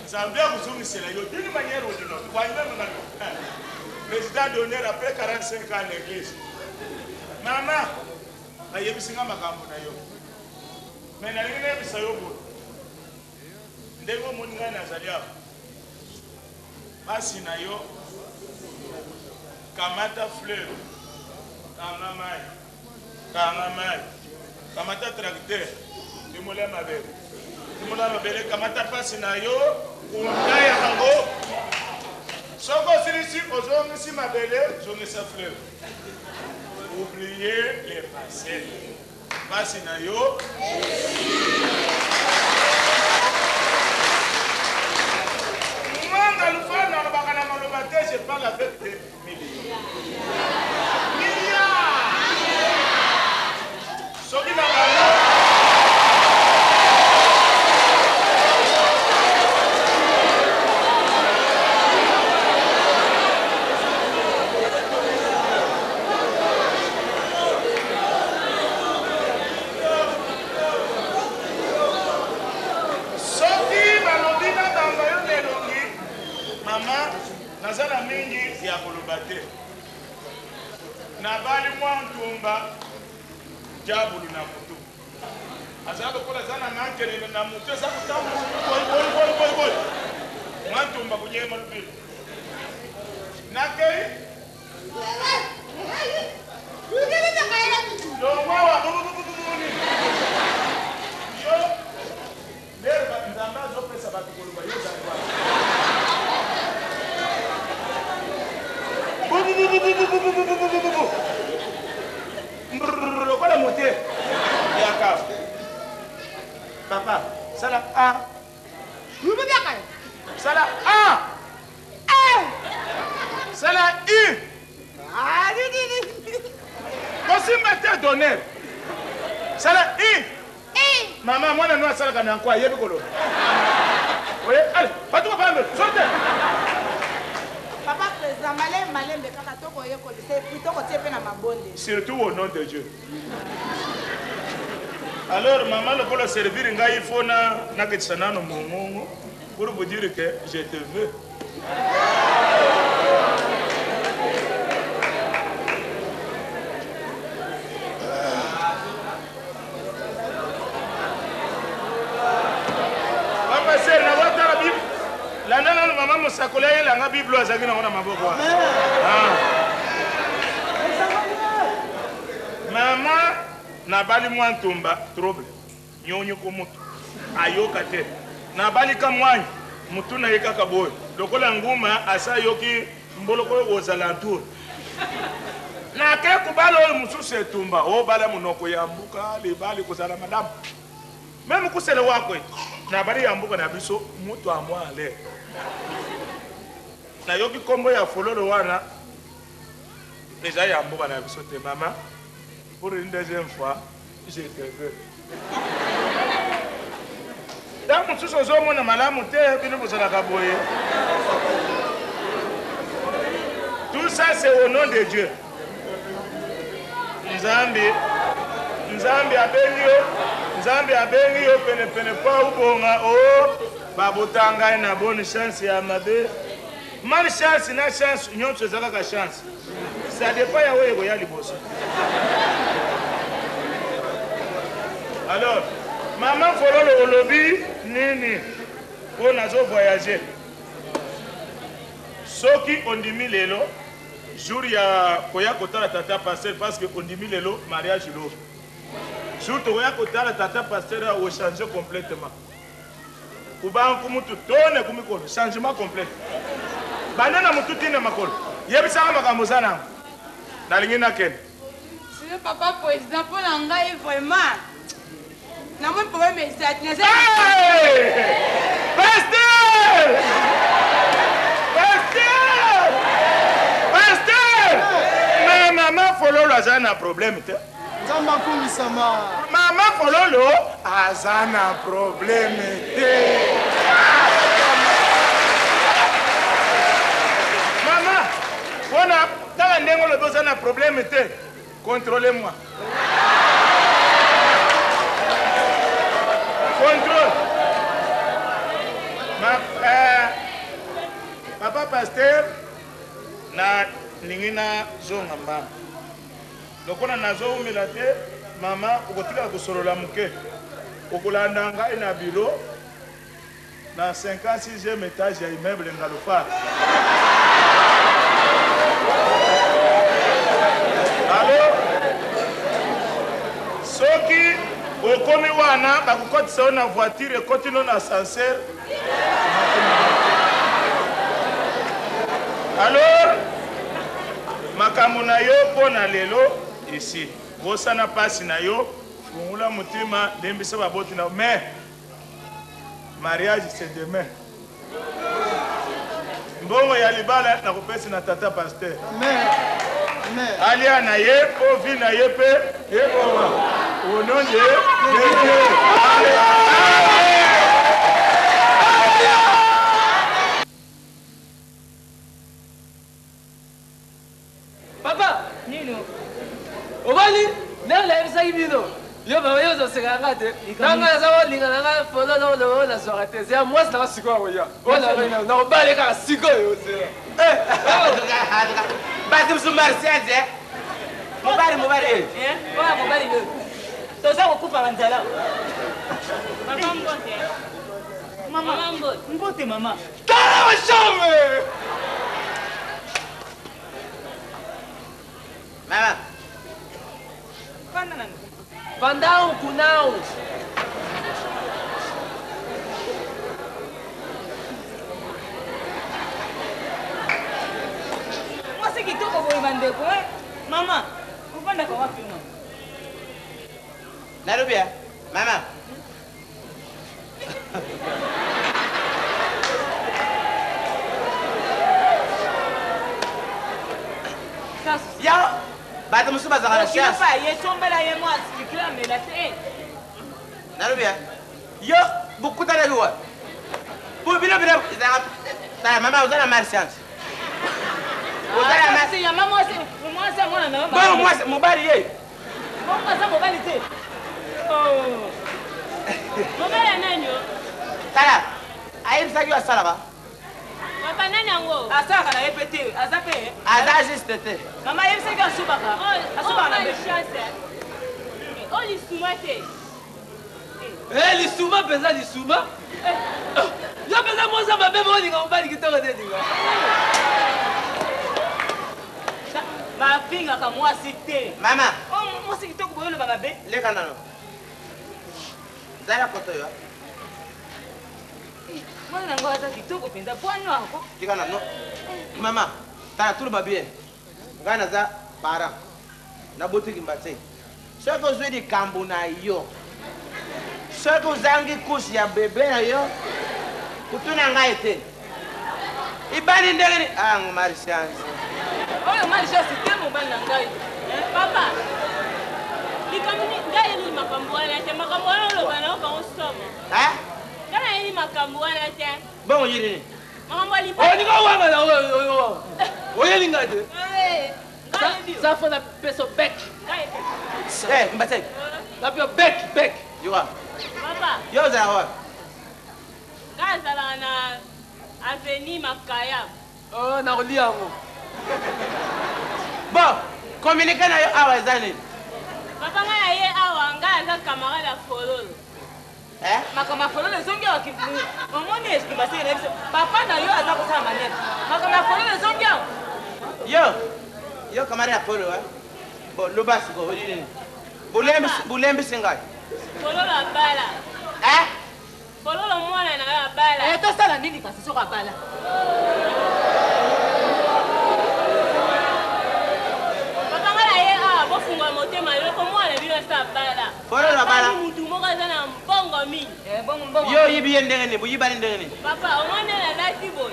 G: nzambe akuzongisela yo d'une manière ou d'une autre wanyemengalo mais président d'honneur après 45 ans à l'église. Maman, je suis un peu mais na lingine bisayo bo ndego moninga na zalia basi na yo kamata fleur kanga mai kamata tracteur dimola mabele kamata pasi na yo unda ya bango soko silisi ozongisi mabele zongisa fleur oubliez les passés basi na yo mwanga lufana bakana maloba te je parle avec des milliards soki na nazala mingi ya koloba te nabali mwa ntumba jabulu na moto azala lokola aza na mankelelo na moto eza kotamboy mwa ntumba kunyema lubilo nakei longwawa yo lero nzambe azopesa bato koloba yo zaliwa lokola mote ya kafu papa sala a sala a sala i kosimba te donner sala i mama mwana no asalaka na nkwa yebi koloba oye allez patuka pambe sorte
C: Papa président, malem kaka toko ye ko c'est plutôt ko tiepe na mabonde.
G: Surtout au nom de Dieu. Alors maman le pour servir ngai il faut na ketsana no mongongo pour vous dire que je te veux. Papa c'est na wata la Bible. La nana maman mosakola yela nga Bible azaki na ngona maboko. Mama na bali mwa ntumba trouble nyonyo ko mutu ayoka te na bali ka mwanyi mutu na yeka kaboy lokola nguma asa yoki mboloko ozala ntour na ke kubalo mususu etumba o bala munoko ya mbuka le bali kozala madame même kusele wako na bali ya mbuka na biso mutu amwa ale na yoki kombo ya fololo wana déjà ya mbuka na biso te mama. Pour une deuxième fois, je te veux. Dans mon sous-sol, mon amala, tout ça, c'est au nom de Dieu. Nzambi abengio, pene pas ou bonga, oh, babotanga na bonne chance ya mabe. Mal chance na chance, nyon tozaka chance. Ça dépend ya wewe ya liboso. Alors, maman fololo olobi nini on a voyagé. Soki ondimi lelo jour ya koya kotala tata pasteur parce que ondimi lelo mariage lo. Jour to koya kotala tata pasteur a changé complètement. Kuba kumutu tone kumikolo changement complet. Banana mututi na makolo. Yebisa makambo sana. Nalingina ken.
C: C'est papa président pour l'engager vraiment. Non, mon problème est ça.
G: Hey! Pasteur! Mais maman fololo azana problème te.
H: Zamba kumisama.
G: Maman fololo azana problème te. Maman, on a dans ndengo le besoin de problème te. Contrôlez-moi. Contrôle. Papa pasteur, na ningina zonga mbamba lokola nazoumela te mama okotika kosolola moke okolanda ngai na biro na 56e étage ya immeuble Ngalofar. Alors soki okomi wana bakokotisa yo na voiture ekoti no na ascenseur. Alors makambo na yo mpo na lelo ici bosana pasi na yo fungula mutima lembisa baboti na mais mariage c'est demain. Mbongo ya libala na kopesi na tata pasteur.
H: Amen. Amen.
G: Alia na ye po vi na ye pe ye boma. Au nom de Dieu.
F: Papa, nino. Obali, nela ebisaki bino. Yo baba yo zoseka ngate. Nanga zawo linga nanga foto no na sorate. Zia mwasi na siko oya. Ona bina na obali ka siko yo zia.
B: Basi msumari siaje. Mubali.
D: Oya mobali yo. Toza kokufa banzala.
A: Mama mbote. Mama mbote.
D: Mbote mama.
F: Tala washame.
B: Mama.
D: Panda nani?
F: Pandao kunao.
D: Mwasi kitoko boye bandeko eh? Mama, upanda kwa wapi mama?
B: Narubia. Mama. Ya. Batu musuba zangana
D: Kila
B: chance.
D: pa ye tombela ye mwasi kila mela te.
B: Narubia. Yo bukuta na luwa. Bino zanga. Ta mama uzana marchand. Uzana marchand.
D: Si ya mama mwasi mwana na mama.
B: Bon moi mobali ye.
D: Mama za mobali te. Oh.
A: Mobali nani yo?
B: Tala. Ayibisaki wa sala ba.
A: Papa nani yango?
D: Asaka na répéter, azape.
B: Aza juste te.
D: Mama yebisaki asubaka. Asubaka na be.
A: Oh lisumate.
F: Lisuma pesa lisuma. Yo pesa moza mabe mo ninga obali kitoko te ninga.
D: Ba pinga ka mwasi te.
B: Mama.
D: Oh mwasi kitoko boyo ba mabe.
B: Leka nano. Zaya koto yo.
D: Mwana ngo aza kitoko penda pwanyo ako.
B: Tika nano. Mama. Tala tulu babie. Ngana za para. Na botiki mbate. Soko zwedi kambu na yo. Soko zangi kusi ya bebe na yo. Kutuna ngai te. Ibani ndegeni. Ah ngumari chance.
D: Oyo mali shasi te mobali na ngai.
A: Papa. Likamuni ngai ni makambo wana te makambo wana loba na ko nsoma. Kana ni makambo wana te.
B: Bongo yiri.
A: Makambo ali.
F: Oh ninga wanga na oyo. Oyo ninga te. Ça fait la peso bec.
B: Mbate.
F: La pio bec.
B: You are.
A: Papa.
B: Yo za wa.
A: Gazala na aveni makaya.
F: Oh na olia ngo.
B: Bon, communiquer na yo awa zani.
A: Papa nga ye awa nga za camarade ya fololo.
D: Makama fololo zongi wa kifu. Omoni eski basi na biso. Papa na yo aza kosala manene. Makama fololo zongi.
B: Yo camarade ya fololo Bon, lo basi go holi. Bulembi singai.
A: Fololo abala. Fololo mwana na abala.
D: To sala nini kasi soko abala?
A: Bofunga motema loko mwana bino sa bala.
B: Fololo abala.
A: Mutu moka zana mbongo mingi.
D: Mbongo.
B: Yo yibi ndengeni, bu yibali ndengeni.
A: Papa, omwana na lati boy.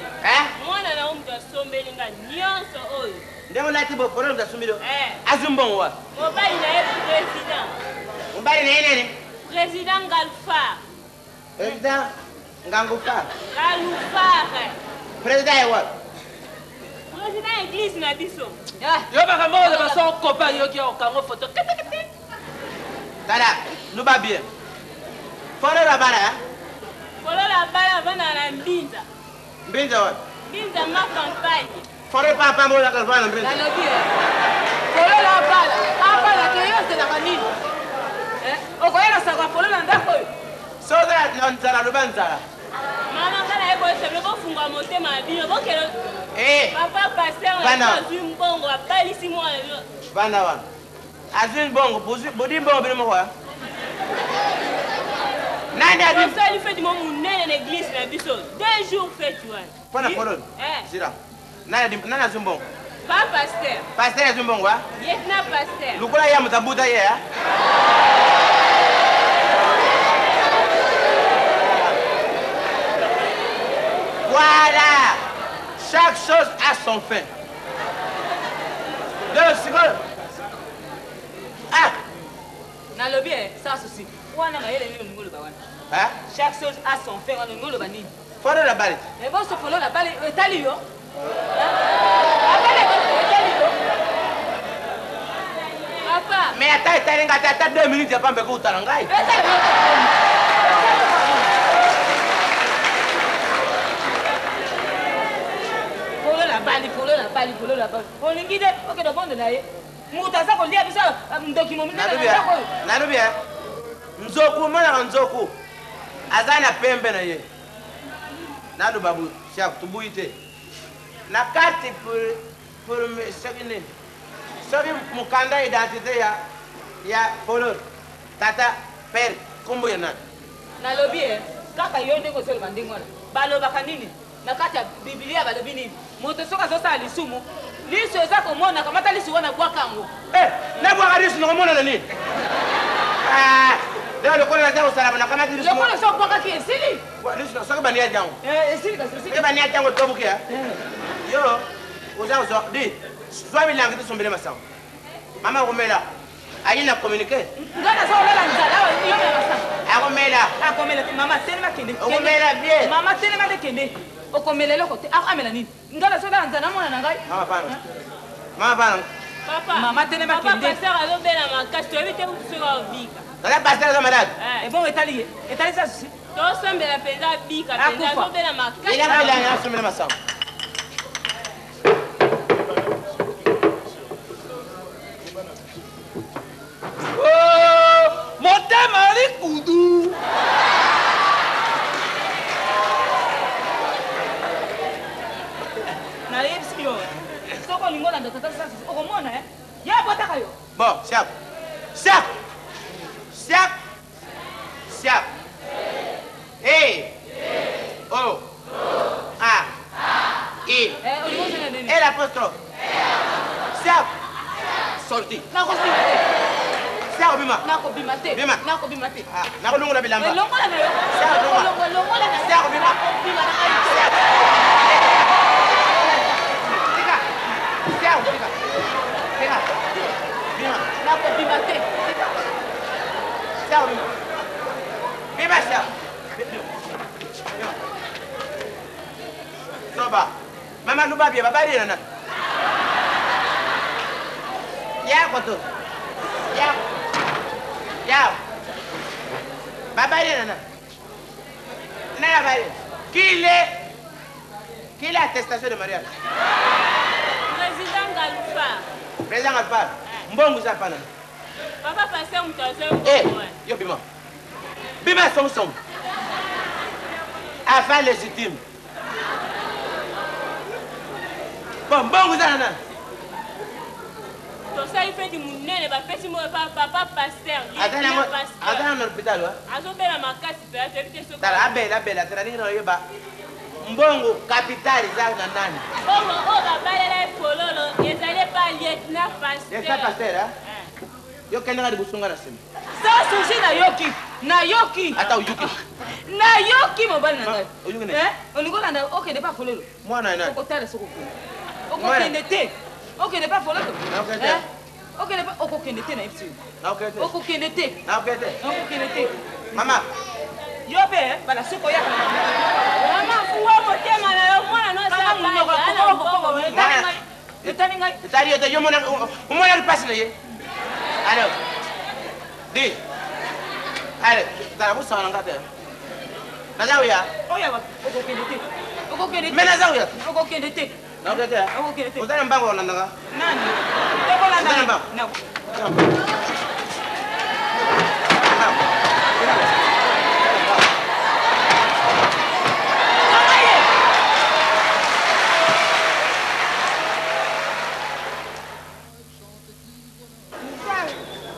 A: Mwana na umtu asombeli nga nyonso oyo.
B: Ndemo lati boy fololo mtasumilo. Azumbongo wa.
A: Mobali na ye president.
B: Mobali na nini?
A: President Galfa.
B: President Ngangufa.
A: Galfa.
B: President wa.
A: President église na biso.
F: Yo baka mo de façon copain yo ki okango photo.
B: Dada, nous va bien. Fololo la bala.
A: Fololo la bala bana na mbinza.
B: Mbinza wa.
A: Mbinza ma campagne.
B: Fore papa mo la kalvana mbele.
C: nalobi folola abala ke yo ozelaka nini okoyela saka folola ndako oyo
B: Soza na nzala loba nzala.
A: Mama kana yebo sebe bofunga motema bino bokelo. Papa pasteur azwi mbongo abalisi mwana yo.
B: Bana wana. Azwi mbongo bodi mbongo bino mwa. Nani adi?
A: Ça lui fait du monde munene na église na biso. 2 jours fête wana.
B: Pana kolon. Zira. Nani azwi mbongo?
A: Papa pasteur.
B: Pasteur azwi mbongo wa?
A: Lieutenant pasteur.
B: Lukola ya mutabuta ye ya. Voilà. Chaque chose a son fin. 2 secondes. Ah.
D: Nalobi sans souci. Wana na yele ni ngolo ba wana.
B: Hein?
D: Chaque chose a son fin wana ngolo ba nini?
B: Folo la balle.
D: Mais bon, ce folo la balle etali yo. Akale etali yo.
A: Papa.
B: Mais attends 2 minutes ya pambe ko utala ngai.
D: Folo la balle. Olingi de oke do bondo na ye. Muta za ko lia biso ndokimo mina na ko.
B: Nalobi nzoku mwana nzoku. Azana pembe na ye. Nalo babu sia tubuite. Na carte pour me sagine. Sabi mukanda identité ya Folo. Tata père kombo yana.
D: Nalobi kaka yo ndeko solo bandingwana. Baloba kanini? Na kati ya Biblia balobi nini? Moto soka zosa lisumu. Liso eza komona kamata liso wana bwa kango.
B: Na bwa liso ngomona na nini? Leo kona na jango salama na kama liso.
D: Yo kona so bwa kaki esili?
B: Liso soka bania jango.
D: Esili kasi esili.
B: Bania jango tobukia. Yo uza di. Swami langi to sombele masao. Mama komela. Ayina communiquer.
D: Ngana so lela nzala yo na masao.
B: Akomela.
D: Akomela mama telema kende.
B: Akomela bien.
D: Mama telema de kende. Okomelelo kote amela nini? Ngana so lela nzala mona na ngai.
B: Mama pana. Mama pana.
A: Papa.
D: Mama telema kende.
A: Papa pasteur alobela makasi to evite kusuka bika.
B: Tala pasteur za malade.
D: Et bon etali ça souci.
A: To sombela penda bika penda alobela makasi.
B: Ila mala ya sombela masao.
F: Motema likudu.
D: Na yebisi yo. Soko lingola ndakata sasa. Okomona Ya bota kayo.
B: Bon, siap. Siap. Siap. Siap. O. A. I. Et l'apostrophe. Siap. Sorti. Siap bima.
D: Nako bimate.
B: Bima.
D: Nako bimate.
B: Nako lungola bilamba.
D: Longola na yo.
B: Siap
D: longola na.
B: Siap bima.
D: Bima na kayo.
B: Siap. Siap bima. Bima. Bima.
D: Nako bimate.
B: Siap bima. Bima siap. Soba. Mama luba bia baba dia nana. Ya koto. Ya. Ya. Baba dia nana. Nana baba. Qui est l'attestation de mariage?
A: Président Galufa.
B: Président Galufa. Mbongo za pana.
A: Papa pasteur mutazo.
B: Yo bima. Bima som. Afin légitime. Bon, mbongo za nana.
A: Ça il fait du munene ba pesi mo papa pasteur.
B: Attends na hôpital wa.
A: Azobela makasi pe atevite so.
B: Tala abela tala ninga yeba. Mbongo capital za na nani?
A: Bongo o ba balela fololo ezale pa lieutenant pasteur.
B: Lieutenant pasteur hein? Yo kenanga dibusunga na simu.
D: Ça sushi na yoki.
B: Ata uyuki.
D: Na yoki mobali na ngai.
B: Uyuki ne?
D: Olingola na okende pa fololo.
B: Mwana na.
D: Okotala soko. Okokende te. Okende pa fololo. Okende pa okokende te na ipsi.
B: Na okete.
D: Okokende te.
B: Na okete.
D: Okokende te.
B: Mama.
D: Yo be bala soko ya.
A: Mama fuwa motema na yo mwana no sa ba.
D: Etani ngai.
B: Etari yote yo mona passe na ye. Alors. Di. Allez, dara bu sana ngate. Na zawiya.
D: Oya wa okokende te. Okokende te.
B: Mena zawiya.
D: Okokende te.
B: Ozana mbango onandanga.
D: Nani? Ebola nani? No.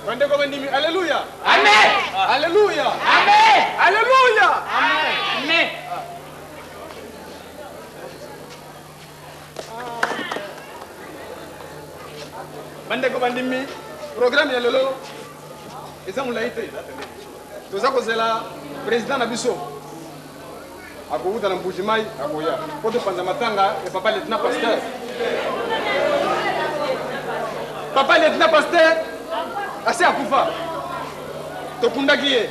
I: Bandeko bandimi, alléluia.
F: Amen.
I: Alléluia.
F: Amen.
I: Alléluia.
F: Amen.
I: Bandeko bandimi, programme ya lelo eza molai te. Toza kozela président na biso akouta na Mbujimai akoya po topanza matanga ya papa lieutenant pasteur. Papa lieutenant pasteur ase akufa tokundaki ye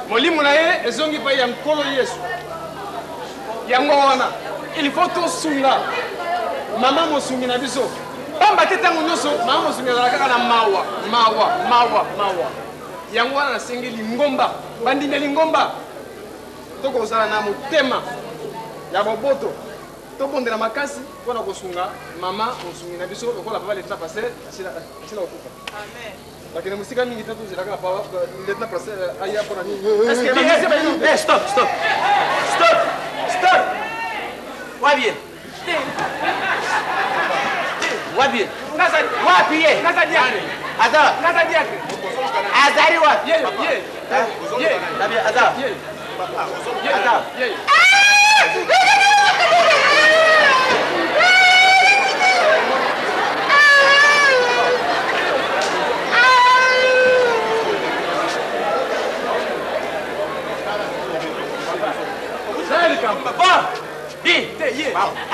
I: molimo na ye ezongi pa ya nkolo Yesu. Yango wana il faut tosunga mama mosungi na biso pamba te ntango nyonso mama mosungi azala kaka na mawa yango wana nasengeli ngomba bandimeli ngomba tokozala na motema ya boboto tobondela makasi mpona kosunga mama mosungi na biso lokola papa lieutenant pasteur asila kokufa. Lakini musika mingi tatu zilaka papa lieutenant pasteur aya mpona nini?
B: Stop. Wabie. Wabie. Wapi ye? Azara. Azari wapi? Ye. Azara. Azara.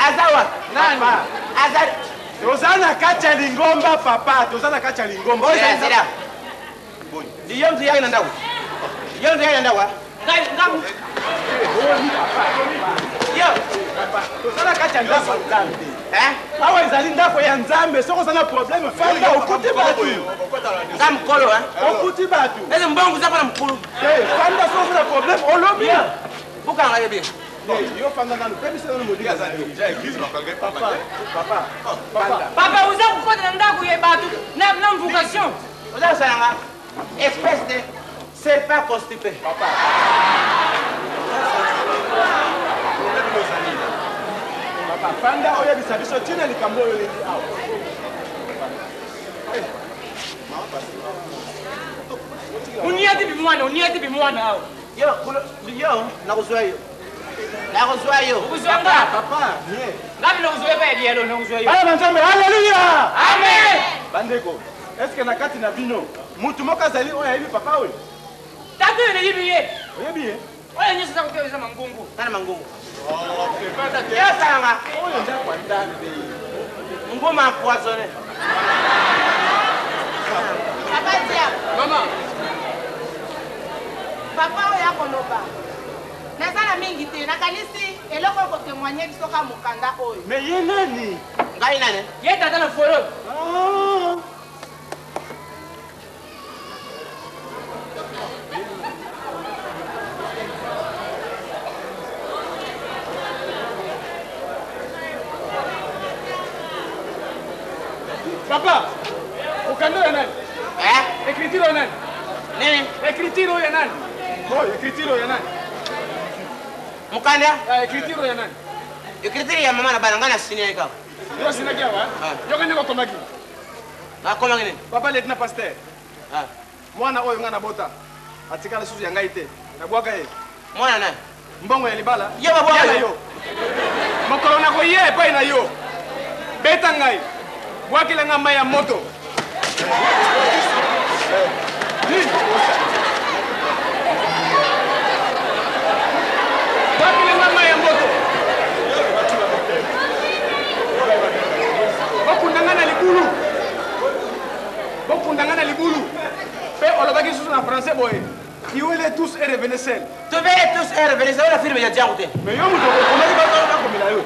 B: Azawa nani? Azari.
I: Tozana kacha lingomba papa, tozana kacha lingomba.
B: Oya zira. Diyo mtu yake nandawa. Yo mtu yake nandawa. Ngamu. Yo.
I: Tozana kacha ndako nzambe. Awa ezali ndako ya nzambe, soko sana problème fanda okuti batu.
B: Ngamu kolo
I: Okuti batu.
B: Eze mbongo zako na mkulu.
I: Fanda soko na problème olobi.
B: Buka ngaye bi.
I: Yo fanda nanu pebisa nanu modiga za déjà église bakalge papa.
D: Papa uza kukota na ndako ye batu na mvocation.
B: Oza salanga espèce de serpent constipé.
I: Papa. Papa fanda oya bisabiso tina likambo oyo lendi awa.
D: Uniati bimwana hao.
B: Yo nakuzwayo.
D: Ukuzwanga
I: Papa, nie.
D: ngapi nakuzwe pa yelo nakuzwe yo.
I: Aya banzambe, haleluya.
D: Amen.
I: Bandeko, est-ce que na kati na bino mutu moko azali oyo ayebi papa oyo?
D: Tatu ile yibi ye.
I: Oyebi ye?
D: Oya nyesa za kuteweza mangungu.
B: Kana mangungu.
I: Pepata te.
B: Yo salanga
I: Oyo nda kwa ndande.
B: ngoma empoisonné.
C: Papa dia.
I: Mama.
C: Papa oya koloba. Nazala mingi te nakanisi eloko ko témoigner biso ka mukanda oyo.
I: Mais ye nani?
B: Ngai nane?
D: Ye tata na foro.
I: Papa, ukando ya nani? Écriture ya nani?
B: Nini?
I: Écriture ya nani? Boy, écriture ya nani?
B: Mukanda?
I: Écriture ya nani?
B: Écriture ya mama na bana ngana sinia ika.
I: Yo sinakia wa? Yo kende ko komaki.
B: Akoma ngene?
I: Papa lieutenant pasteur. Mwana oyo ngana bota. Atikala susu ya ngai te. Na bwaka ye.
B: Mwana nani?
I: Mbongo ya libala.
B: Yo babwa
I: yo. Mokolo na ko ye pa ina yo. Beta ngai. Bwakila nga mai ya moto. Bwakila nga mai ya moto. Bokundanga na libulu. Pe olobaki susu na français boye. Kiwele tous et revenez seuls.
B: Tu veux tous et revenez seuls la firme ya jangote.
I: Mais yo muto komaki ba komila yo.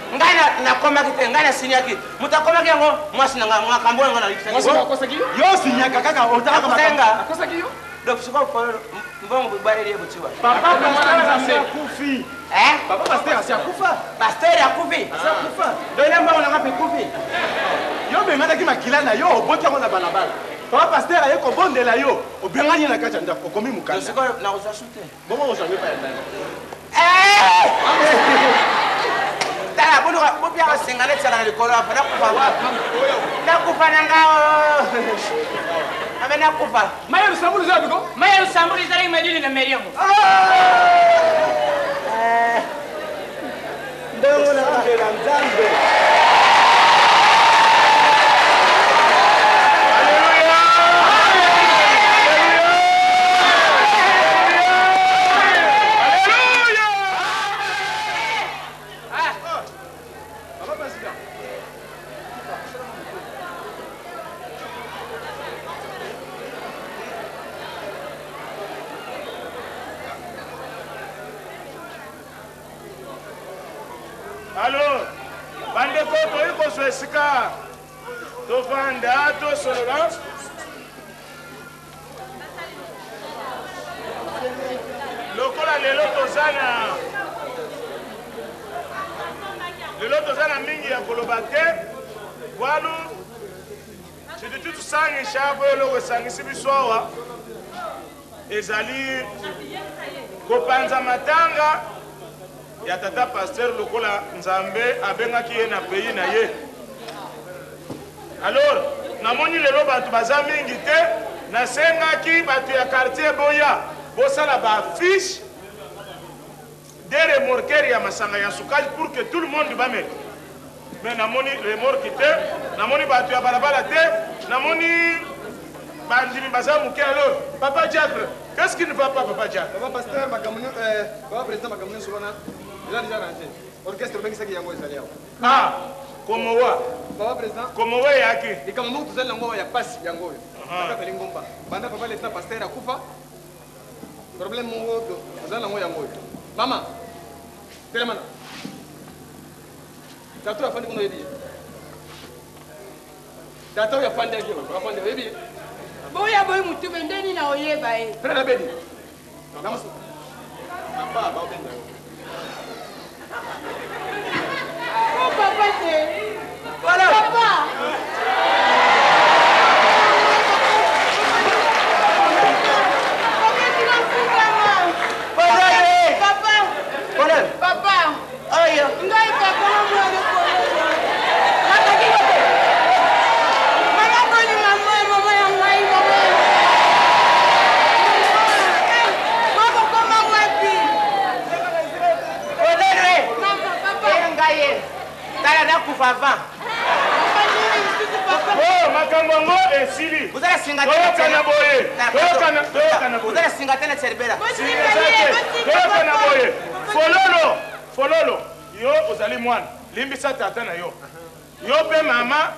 B: Ngai na komaki te ngai na sinyaki. Mutakomaki yango mwasi na nga mwakambo nga na litani.
I: Mwasi akosaki? Yo sinyaka kaka otaka
B: Akusenga.
I: akosaki yo?
B: donc siko fololo mbongo bibale liye butiwa
I: Papa pasteur asiakufi. Papa pasteur asiakufa.
B: pasteur akufi
I: Asiakufa.
B: donc na mbongo nanga pe kufi
I: Yo bengataki makila na yo oboti yango na balabala. Papa pasteur aye kobondela yo obengani na kati ya ndako okomi
B: donc
I: mokanda.
B: siko na kozwa shute
I: Bongo ozangi pa ya ndani.
B: tala bobia basenga netiaka na likolo apa nakufa na ngao abe nakufa
I: Maya lusambulu za biko?
D: maya lusambulu izali medini na meriamu
I: Ndongo na ngela nzambe.
G: Alors, bandeko toyi kozwa esika tovanda tosolola lokola lelo toza na mingi ya koloba te walu titutu tusangisha po eloko esangisi biso awa ezali kopanza matanga ya tata pasteur lokola nzambe abengaki ye na pays na ye. Alors namoni lelo bato baza mingi te nasengaki bato ya quartier boya bosala baaffiche de remorqueur ya masanga ya sukali pour que tout le monde bamete. Mais namoni remorque te, namoni bato ya balabala te, namoni bandimi baza muke. Alors Papa Diacre, qu'est-ce qui ne va pas Papa Diacre?
I: Papa pasteur makamuni papa président makamuni solona. Déjà rangé. Orchestre bengi saki yango ezali awa.
G: Ah, komowa.
I: Papa président.
G: Komowa yaki.
I: Ikamambo tuzali nango ya pasi yango oyo. Papa belingomba. Banda papa lieutenant pasteur akufa. Problème mo tuzali nango yango oyo. Mama. Telemana. Tato ya fandi kuno yebi. Tato ya fandi yaki. Afandi yebi.
C: Boya boy mutu bendeni na oyeba e.
I: Frère Abedi. Namaste. Papa ba obenda.
C: Oh papa c'est.
B: Voilà.
C: Papa. Papa.
B: Oyo.
C: Ngai papa na mwana kololo. Nakaki kote. Mama koni mama ya ngai mama. Mama koma wapi?
B: Olele.
C: Papa.
B: Engaye. Tala nakufa avant.
G: Oh, makambo yango esili.
B: Vous allez singa
G: toyokana boye. Toyokana boye.
B: Vous allez singa tena Cerbera.
G: Toyokana boye. Fololo. Yo ozali mwana. Limbisa tata na yo. Yo pe mama.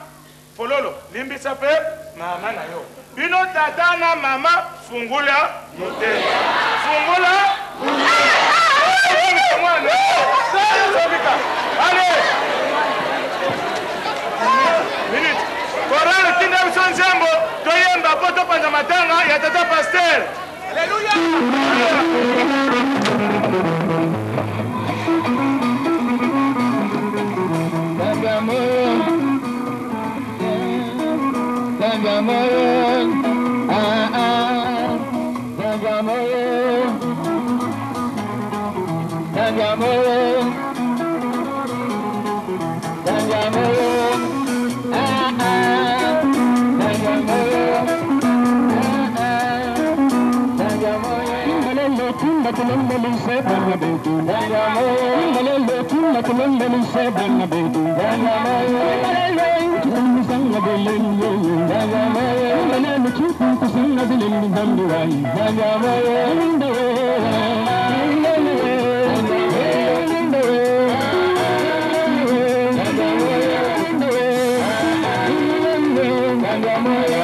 G: Fololo. Limbisa pe mama na yo. Bino tata na mama fungula motema. Fungula. Mwana. Allez. Minute. Korale tinda biso nzembo toyemba po topanza matanga ya tata pasteur. Alléluia.
J: Thank you.